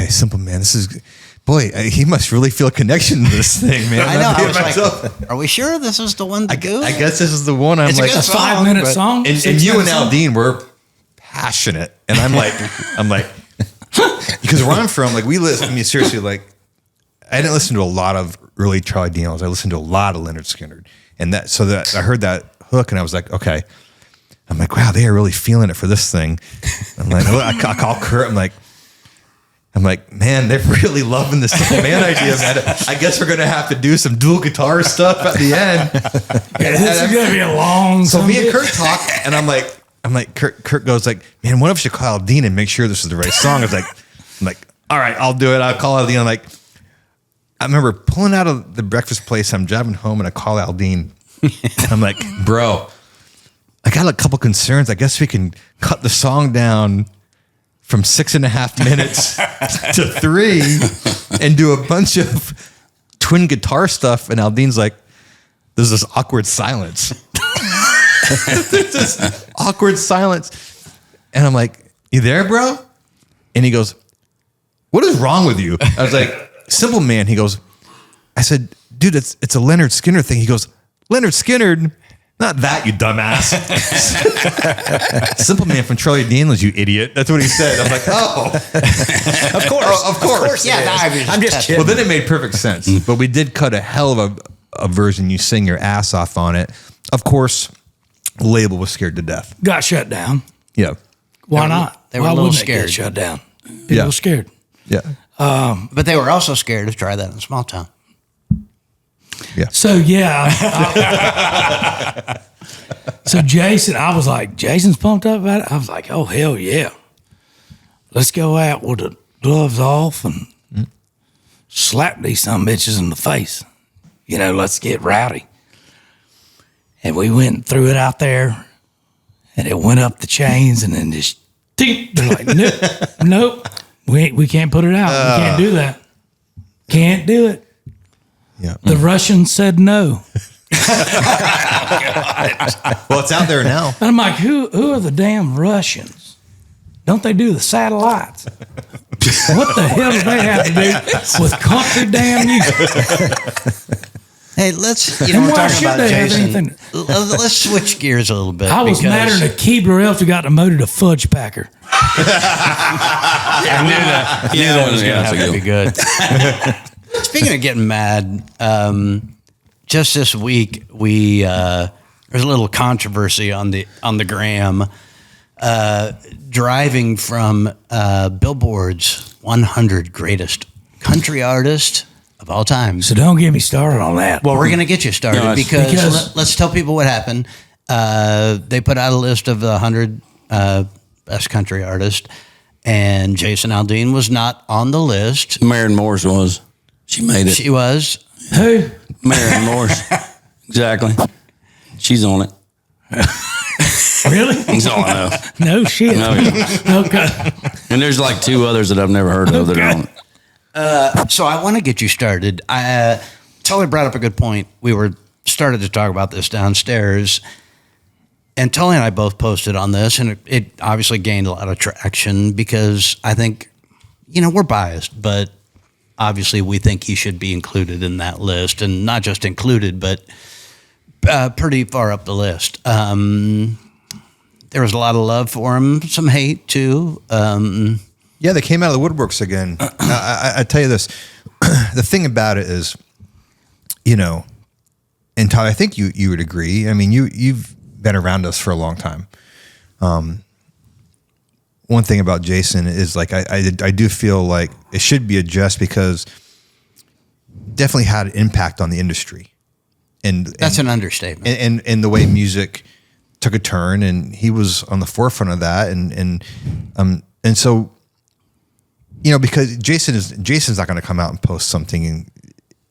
Simple Man, this is... Boy, he must really feel a connection to this thing, man. I know. I was like, are we sure this is the one to go? I guess this is the one. I'm It's like, a good A 5-minute song. and you and Aldean were passionate, and I'm like, because where I'm from, like we listen. I mean, seriously, like I didn't listen to a lot of early Charlie Daniels. I listened to a lot of Leonard Skinner, and that I heard that hook, and I was like, okay. I'm like, wow, they are really feeling it for this thing. I'm like, I call Kurt. I'm like, man, they're really loving this Simple Man idea, man. I guess we're going to have to do some dual guitar stuff at the end. This is going to be a long So me and Kurt talk, and I'm like, Kurt goes like, man, what if we should call Aldean and make sure this is the right song? I'm like, all right, I'll do it. I'll call Aldean. I'm like, I remember pulling out of the breakfast place. I'm driving home, and I call Aldean. I'm like, bro, I got a couple concerns. I guess we can cut the song down from 6.5 minutes to 3 and do a bunch of twin guitar stuff. And Aldean's like, there's this awkward silence. There's this awkward silence. And I'm like, you there, bro? And he goes, what is wrong with you? I was like, Simple Man. He goes, I said, dude, it's a Leonard Skinner thing. He goes, Leonard Skinner? Not that, you dumbass. Simple Man from Charlie Daniels, you idiot. That's what he said. I was like, oh. Of course. Of course. Yeah, I'm just kidding. Well, then it made perfect sense. But we did cut a hell of a version. You sing your ass off on it. Of course, the label was scared to death. Got shut down. Yeah. Why not? They were Why a little wouldn't it get scared. shut down. People were scared. Yeah. But they were also scared to try that in a small town. Yeah. So, so Jason, I was like, Jason's pumped up about it? I was like, oh, hell yeah. Let's go out with the gloves off and slap these some bitches in the face. You know, let's get rowdy. And we went and threw it out there, and it went up the chains, and then just, ding. They're like, nope, we can't put it out. We can't do that. Can't do it. Yeah. The Russians said no. Well, it's out there now. And I'm like, who are the damn Russians? Don't they do the satellites? What the hell do they have to do with country damn music? Hey, let's, And we're why talking should about they have Jason. anything? Let's switch gears a little bit. I was madder than a Keebler elf who got demoted to fudge packer. I knew that. Yeah, that was Be good. Speaking of getting mad, just this week there's a little controversy on the gram, driving from Billboard's 100 greatest country artists of all time. So don't get me started on that. Well, we're going to get you started No, because let's tell people what happened. They put out a list of the 100 best country artists, and Jason Aldean was not on the list. Maren Morse was. She made it. She was. Who? Maren Morse. Exactly. She's on it. Really? That's all I know. No shit. No, yeah. Okay. And there's like 2 others that I've never heard of that are on it. So I want to get you started. Tully brought up a good point. We started to talk about this downstairs, and Tully and I both posted on this, and it obviously gained a lot of traction because I think, we're biased, but obviously we think he should be included in that list, and not just included, but pretty far up the list. There was a lot of love for him, some hate too. Yeah, they came out of the woodworks again. I tell you this, the thing about it is, you know, and Tyler, I think you would agree. I mean, you've been around us for a long time. One thing about Jason is like I do feel like it should be addressed because definitely had an impact on the industry, and that's an understatement. And the way music took a turn, and he was on the forefront of that, and so, you know, because Jason's not going to come out and post something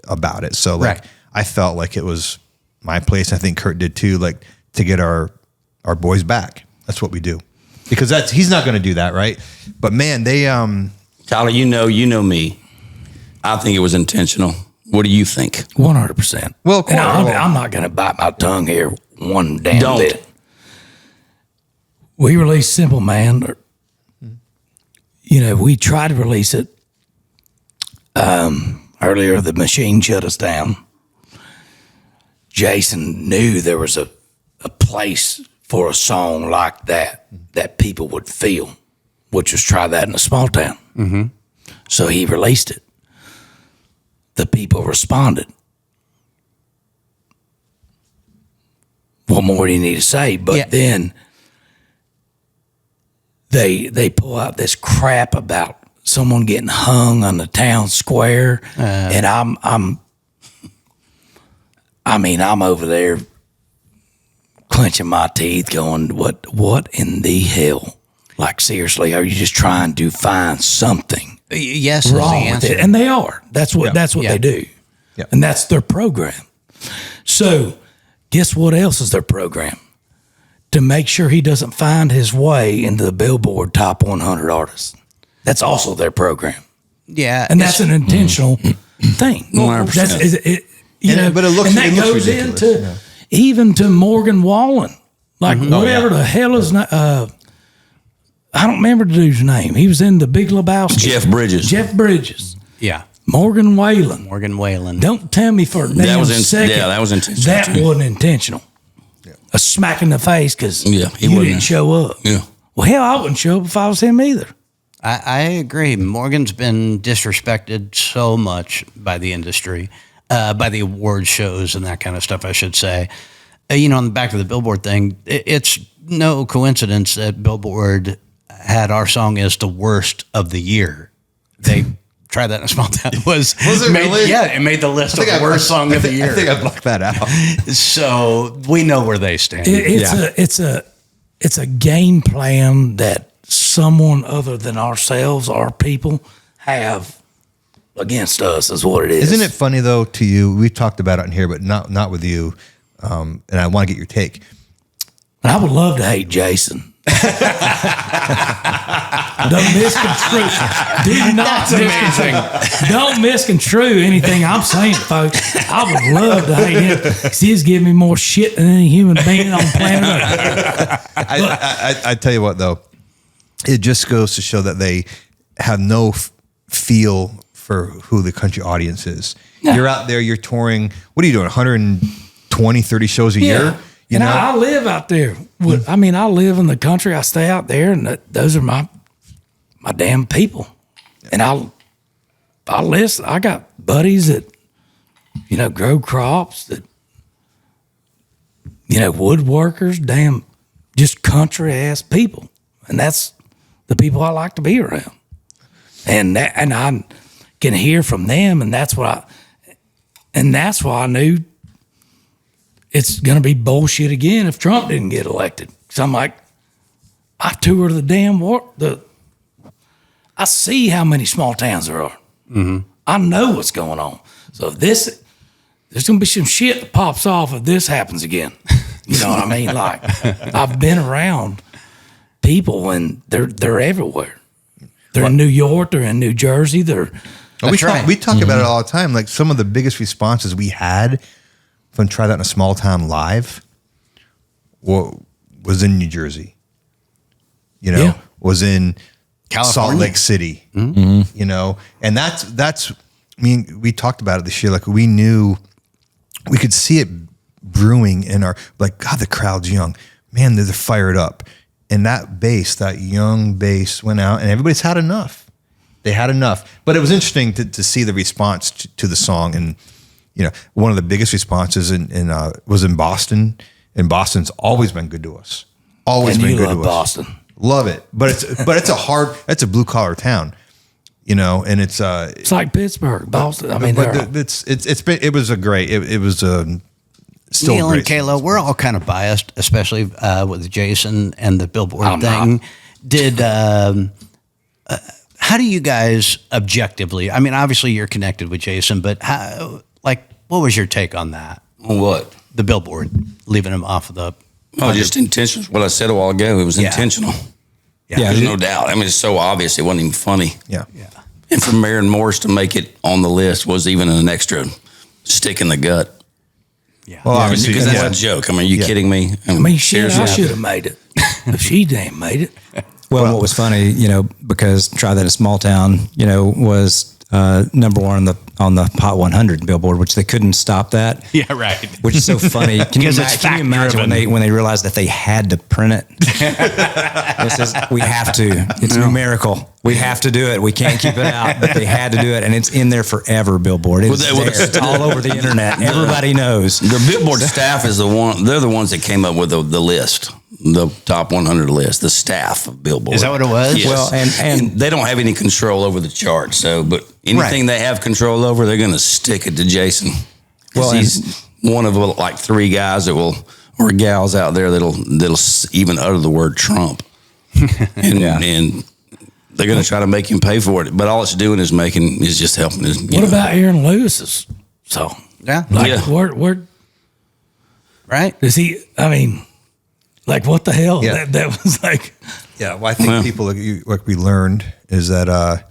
about it. So like, right. I felt like it was my place. I think Kurt did too, like to get our boys back. That's what we do. Because he's not going to do that, right? But man, they Tyler, you know me. I think it was intentional. What do you think? 100%. Well, and I'm not going to bite my tongue here one damn bit. We released Simple Man. You know, we tried to release it earlier. The machine shut us down. Jason knew there was a place for a song like that people would feel, which was Try That in a Small Town. Mm-hmm. So he released it. The people responded. What more do you need to say? But then they pull out this crap about someone getting hung on the town square, and I'm over there clenching my teeth, going, "What in the hell? Like, seriously, are you just trying to find something yes wrong with it?" And they are. That's what they do, and that's their program. So, guess what else is their program? To make sure he doesn't find his way into the Billboard Top 100 artists. That's also their program. Yeah, and that's an intentional thing. 100%. But it looks, and that goes into even to Morgan Wallen, like whatever the hell is. I don't remember the dude's name. He was in the Big Lebowski. Jeff Bridges. Yeah. Morgan Whalen. Don't tell me for a damn second. Yeah, that was intentional. That wasn't intentional. Yeah. A smack in the face because he didn't show up. Yeah. Well, hell, I wouldn't show up if I was him either. I agree. Morgan's been disrespected so much by the industry, by the award shows and that kind of stuff, I should say. On the back of the Billboard thing, it's no coincidence that Billboard had our song as the worst of the year. They Try That in a Small Town was it really? Yeah, it made the list of the worst song of the year. I think I blocked that out. So we know where they stand. It's a game plan that someone other than ourselves, our people, have against us, is what it is. Isn't it funny though to you? We've talked about it in here, but not with you. And I want to get your take. I would love to hate Jason. Don't misconstrue. Don't misconstrue anything I'm saying, folks. I would love to hate him because he's giving me more shit than any human being on planet Earth. I tell you what, though, it just goes to show that they have no feel for who the country audience is. Yeah. You're out there, you're touring. What are you doing? 120, 30 shows a year? You know? I live out there. I mean, I live in the country. I stay out there, and those are my damn people. And I listen. I got buddies that, grow crops, that, woodworkers, damn, just country ass people. And that's the people I like to be around. And I can hear from them, and that's why I knew it's going to be bullshit again if Trump didn't get elected. So I'm like, I tour the damn I see how many small towns there are. Mm-hmm. I know what's going on. So there's going to be some shit that pops off if this happens again. You know what I mean? Like, I've been around people and they're everywhere. They're in New York, they're in New Jersey, we talk about it all the time. Like, some of the biggest responses we had from Try That in a Small Town live was in New Jersey, was in California. Salt Lake City, mm-hmm. And that's, we talked about it this year. Like, we knew, we could see it brewing in our, like, God, the crowd's young, man, they're fired up. And that bass, that young bass went out, and everybody's had enough. They had enough. But it was interesting to see the response to the song. And, one of the biggest responses was in Boston. And Boston's always been good to us. Always been good to us. Boston. Love it. But it's a blue collar town, and it's like Pittsburgh, Boston. I mean, it was a great, it was still Neil great and Kayla, we're all kind of biased, especially with Jason and the Billboard thing. How do you guys objectively? I mean, obviously you're connected with Jason, but what was your take on that? On what? The Billboard leaving him off of the. Oh, just intentional. What I said a while ago, it was intentional. Yeah, there's no doubt. I mean, it's so obvious. It wasn't even funny. Yeah. And for Maren Morris to make it on the list was even an extra stick in the gut. Yeah. Well, obviously, because that's a joke. I mean, are you kidding me? Shit, I should have made it. If she didn't made it. Well, what was funny, because Try That in a Small Town, was number one on the Hot 100 Billboard, which they couldn't stop that. Yeah, right. Which is so funny. Can you imagine when they realized that they had to print it? We have to. It's numerical. We have to do it. We can't keep it out, but they had to do it, and it's in there forever. Billboard. It's all over the internet. Everybody knows. The Billboard staff is they're the ones that came up with the list. The top 100 list, the staff of Billboard. Is that what it was? Yes. Well, and they don't have any control over the chart. So, but anything they have control over, they're going to stick it to Jason. Well, he's one of like three guys or gals out there that'll even utter the word Trump, and they're going to try to make him pay for it. But all it's doing is just helping. What about Aaron Lewis's song? Yeah, where right? Does he? I mean. Like, what the hell? Yeah. That was like... Yeah, well, I think people, like we learned, is that,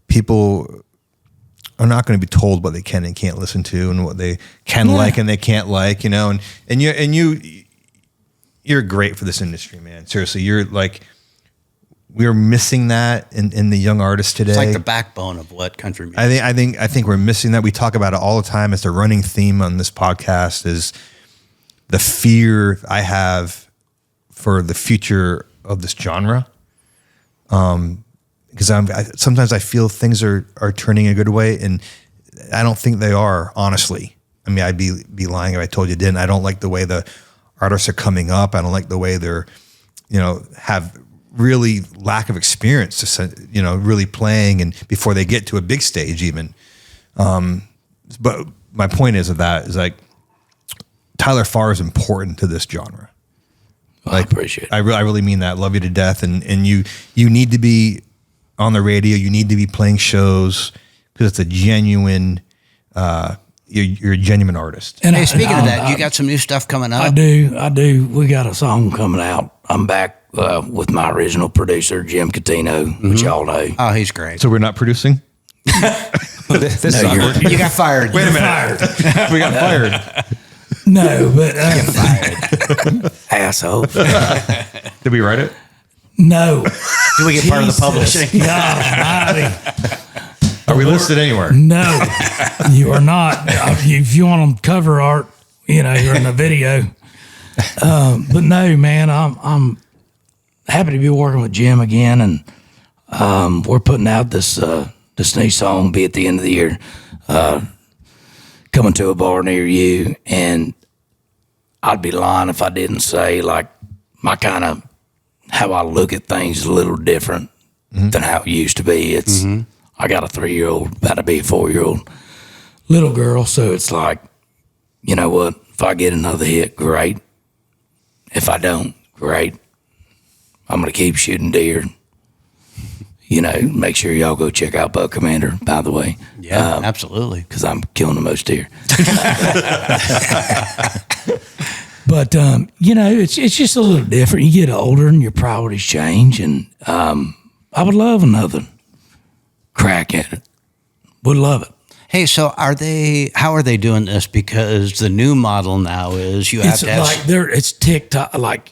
people are not going to be told what they can and can't listen to and what they can like and they can't like, and you're great for this industry, man. Seriously, you're like... We're missing that in the young artists today. It's like the backbone of what country music. I think we're missing that. We talk about it all the time. It's a running theme on this podcast is... the fear I have for the future of this genre, because sometimes I feel things are turning a good way, and I don't think they are, honestly. I mean, I'd be lying if I told you didn't. I don't like the way the artists are coming up. I don't like the way they're, have really lack of experience to, really playing and before they get to a big stage even. But my point is like, Tyler Farr is important to this genre. I appreciate it. I really mean that. Love you to death. And you need to be on the radio. You need to be playing shows because it's a genuine, you're a genuine artist. And speaking of that, you got some new stuff coming up? I do. We got a song coming out. I'm back with my original producer, Jim Catino, which y'all know. Oh, he's great. So we're not producing? You got fired. Wait a minute. We got fired. No, but asshole. Did we write it? No. Do we get part of the publishing? Are we listed anywhere? No, you are not. If you want them cover art, you're in the video. But no, man, I'm happy to be working with Jim again, and we're putting out this new song. Be at the end of the year. Coming to a bar near you, and I'd be lying if I didn't say like my kind of how I look at things is a little different than how it used to be. It's I got a 3-year-old, about to be a 4-year-old little girl, so it's like, you know what? If I get another hit, great. If I don't, great. I'm gonna keep shooting deer. Make sure y'all go check out Buck Commander, by the way. Yeah, absolutely. Because I'm killing the most deer. But, it's just a little different. You get older and your priorities change. And I would love another crack at it. Would love it. Hey, so how are they doing this? Because the new model now is you have to have... It's TikTok,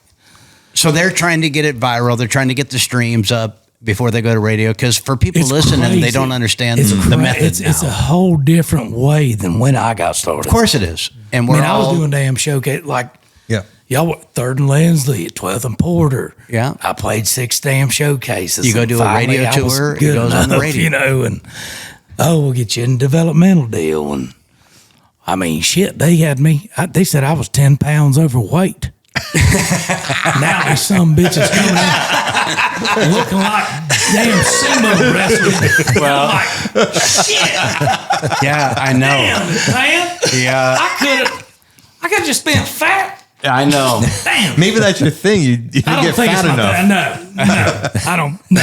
So they're trying to get it viral. They're trying to get the streams up before they go to radio, because for people listening, crazy. they don't understand the method. It's a whole different way than when I got started. Of course it is. And I was doing damn showcase Y'all were 3rd and Lindsley, 12th and Porter. Yeah. I played 6 damn showcases. You go and do a finally radio I was tour, it good goes on the enough, radio. You know, and we'll get you in a developmental deal. And I mean, shit, they had me. They said I was 10 pounds overweight. Now there's some bitches coming out looking like damn sumo wrestlers. Well, I'm like, shit. Yeah, I know. Damn, man. Yeah. I could have just been fat. I know. Damn. Maybe that's your thing. You didn't I don't get think fat it's my enough. bad. No, I don't. No,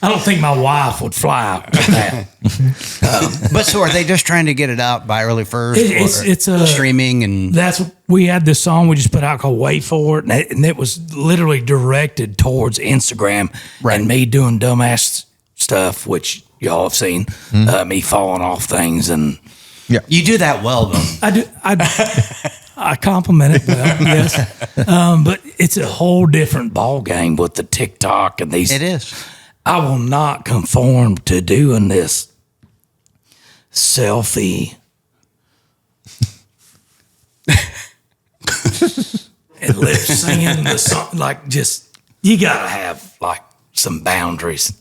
I don't think my wife would fly with that. But so are they just trying to get it out by early first? It's streaming and that's we had this song we just put out called "Wait For It," and it was literally directed towards Instagram and me doing dumbass stuff, which y'all have seen, me falling off things, and you do that well though. I do. I compliment it well, yes. But it's a whole different ball game with the TikTok and these. It is. I will not conform to doing this selfie and lip singing the song. Like, just you gotta have like some boundaries.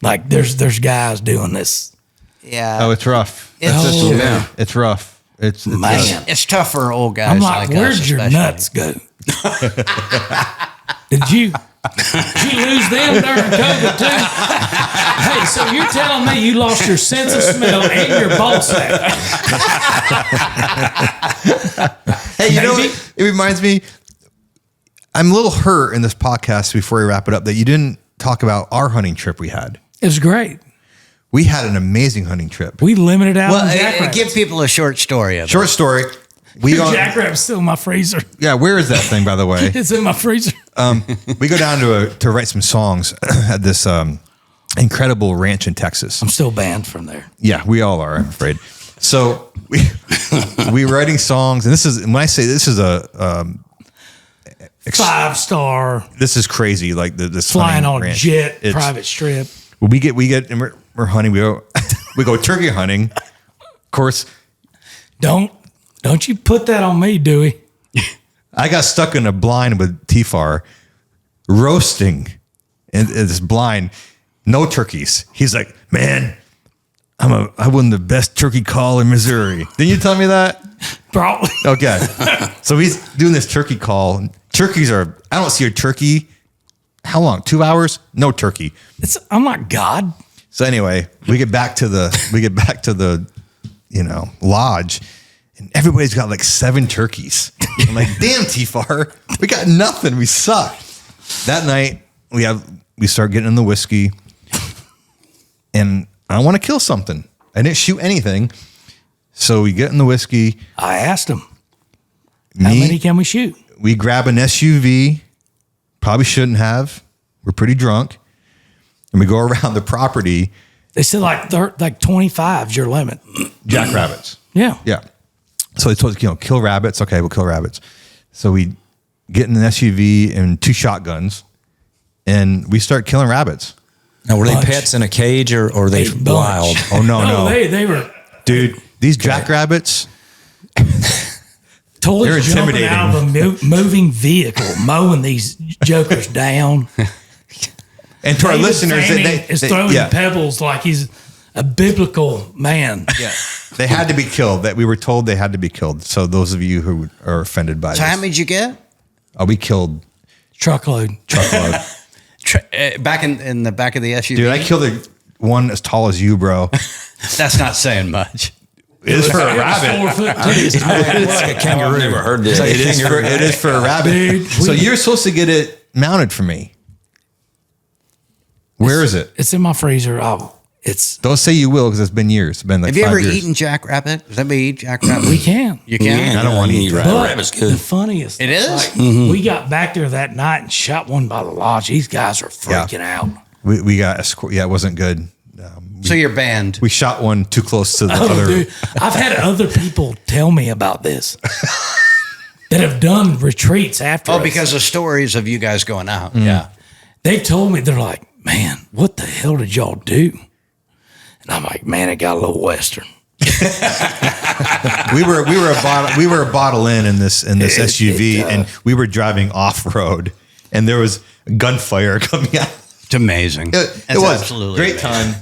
Like, there's guys doing this. Yeah. Oh, it's rough. It's rough. It's Man. It's tough for old guys. I'm like, where'd us, your especially. nuts go? Did you lose them during COVID too? Hey, so you're telling me you lost your sense of smell and your ball sack? Hey, you know what? It reminds me, I'm a little hurt in this podcast before we wrap it up that you didn't talk about our hunting trip we had. It was great. We had an amazing hunting trip. We limited out on Well, jackrabbits. give people a short story of Short story. We Your go, jackrabbit's still in my freezer. yeah, where is that thing, by the way? It's in my freezer. We go down to write some songs at this incredible ranch in Texas. I'm still banned from there. Yeah, we all are, I'm afraid. So we were writing songs, and this is when I say this is a 5-star this is crazy. Like this flying hunting on a ranch. jet, It's- private strip. We get and we're hunting. We go turkey hunting. Of course, Don't you put that on me, Dewey. I got stuck in a blind with T-Far roasting in this blind. No turkeys. He's like, man, I won the best turkey call in Missouri. Didn't you tell me that? Probably. Okay. So he's doing this turkey call. Turkeys are, I don't see a turkey. How long? 2 hours? No turkey. I'm not God. So anyway, we get back to the, lodge, and everybody's got like 7 turkeys. I'm like, damn, T-Far, we got nothing. We suck. That night we start getting in the whiskey, and I want to kill something. I didn't shoot anything. So we get in the whiskey. I asked him, how many can we shoot? We grab an SUV. Probably shouldn't have. We're pretty drunk. And we go around the property. They said like 25's your limit. Jackrabbits. Yeah. Yeah. So they told us, kill rabbits. Okay, we'll kill rabbits. So we get in an SUV and 2 shotguns, and we start killing rabbits. Now, were Bunch. they pets in a cage or are they Bunch. wild? Oh, no. They were Dude, these jackrabbits, totally They're jumping out of a moving vehicle, mowing these jokers down. and to our David listeners, Fanning they is throwing pebbles like he's a biblical man. Yeah, they had to be killed. That we were told they had to be killed. So those of you who are offended by So this, how many did you get? we killed Truckload. truckload. Back in the back of the SUV? Dude, I killed one as tall as you, bro. That's not saying much. It is for a It was rabbit. 4 foot too. It's like a kangaroo. I've never heard this. It is for a rabbit. Dude, So you're supposed to get it mounted for me. Where is it? It's in my freezer. Don't say you will because it's been years. It's been like Have you 5 ever years. eaten jackrabbit? Does anybody eat jackrabbit? We can. You can? I don't want to eat rabbit. But Rabbit's the good. funniest. It is? like, we got back there that night and shot one by the lodge. These guys are freaking out. We got escort. Yeah, it wasn't good. So you're banned. We shot one too close to the Oh, other. dude, I've had other people tell me about this that have done retreats after. Oh, us. because of stories of you guys going out. Mm. Yeah. They've told me, they're like, man, what the hell did y'all do? And I'm like, man, it got a little Western. we were a bottle in this SUV, and we were driving off road, and there was gunfire coming out. It's amazing. It was absolutely great time.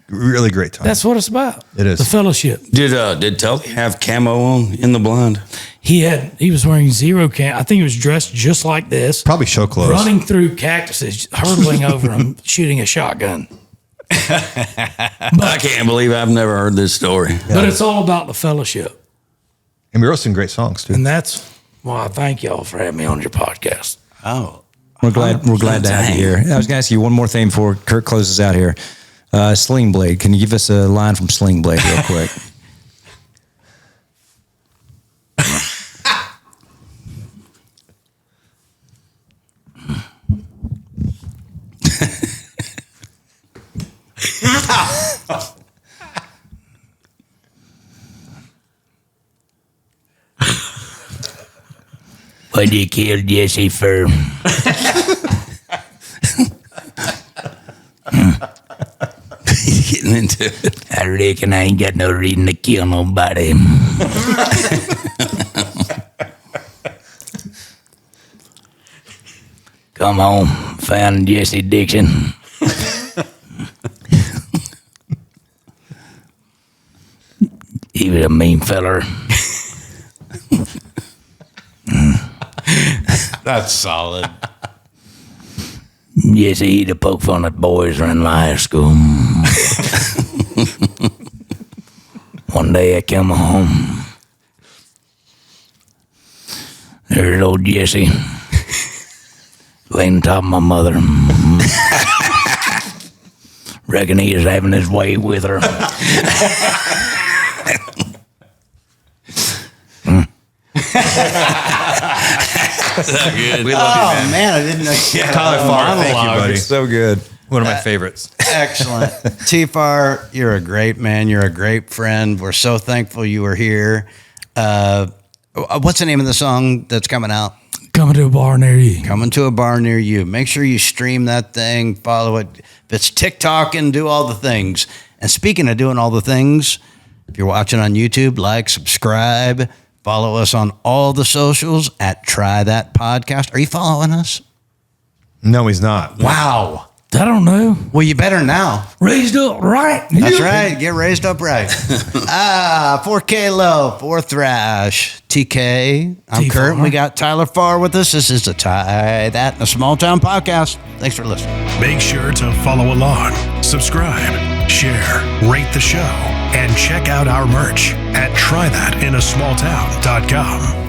Really great time. That's what it's about. It is the fellowship. Did Tully have camo on in the blind? He was wearing zero camo. I think he was dressed just like this. Probably show clothes. Running through cactuses, hurtling over them, shooting a shotgun. I can't believe I've never heard this story. But it's all about the fellowship. And we wrote some great songs too. And that's why I thank y'all for having me on your podcast. Oh, we're glad to have you here. I was going to ask you one more thing before Kurt closes out here. Sling Blade. Can you give us a line from Sling Blade real quick? Why'd you kill Jesse Farr? Getting into it. I reckon I ain't got no reason to kill nobody. Come home, found Jesse Dixon. He was a mean feller. that's solid. Jesse, he'd have poked fun at boys around my high school. One day I come home. There's old Jesse laying on top of my mother. Reckon he is having his way with her. Good. We love you, man. I didn't know. Tyler Farr, thank you, buddy. So good. One of my favorites. Excellent. T-Farr, you're a great man. You're a great friend. We're so thankful you were here. What's the name of the song that's coming out? Coming to a bar near you. Coming to a bar near you. Make sure you stream that thing, follow it. If it's TikTok, and do all the things. And speaking of doing all the things, if you're watching on YouTube, like, subscribe, follow us on all the socials at Try That Podcast. Are you following us? No, he's not. Wow. I don't know. Well, you better now. Raised up right. That's right. Get raised up right. 4K Low, 4 Thrash, TK. I'm T-Farr. Kurt, and we got Tyler Farr with us. This is the Tie That in a Small Town podcast. Thanks for listening. Make sure to follow along, subscribe, share, rate the show, and check out our merch at trythatinasmalltown.com.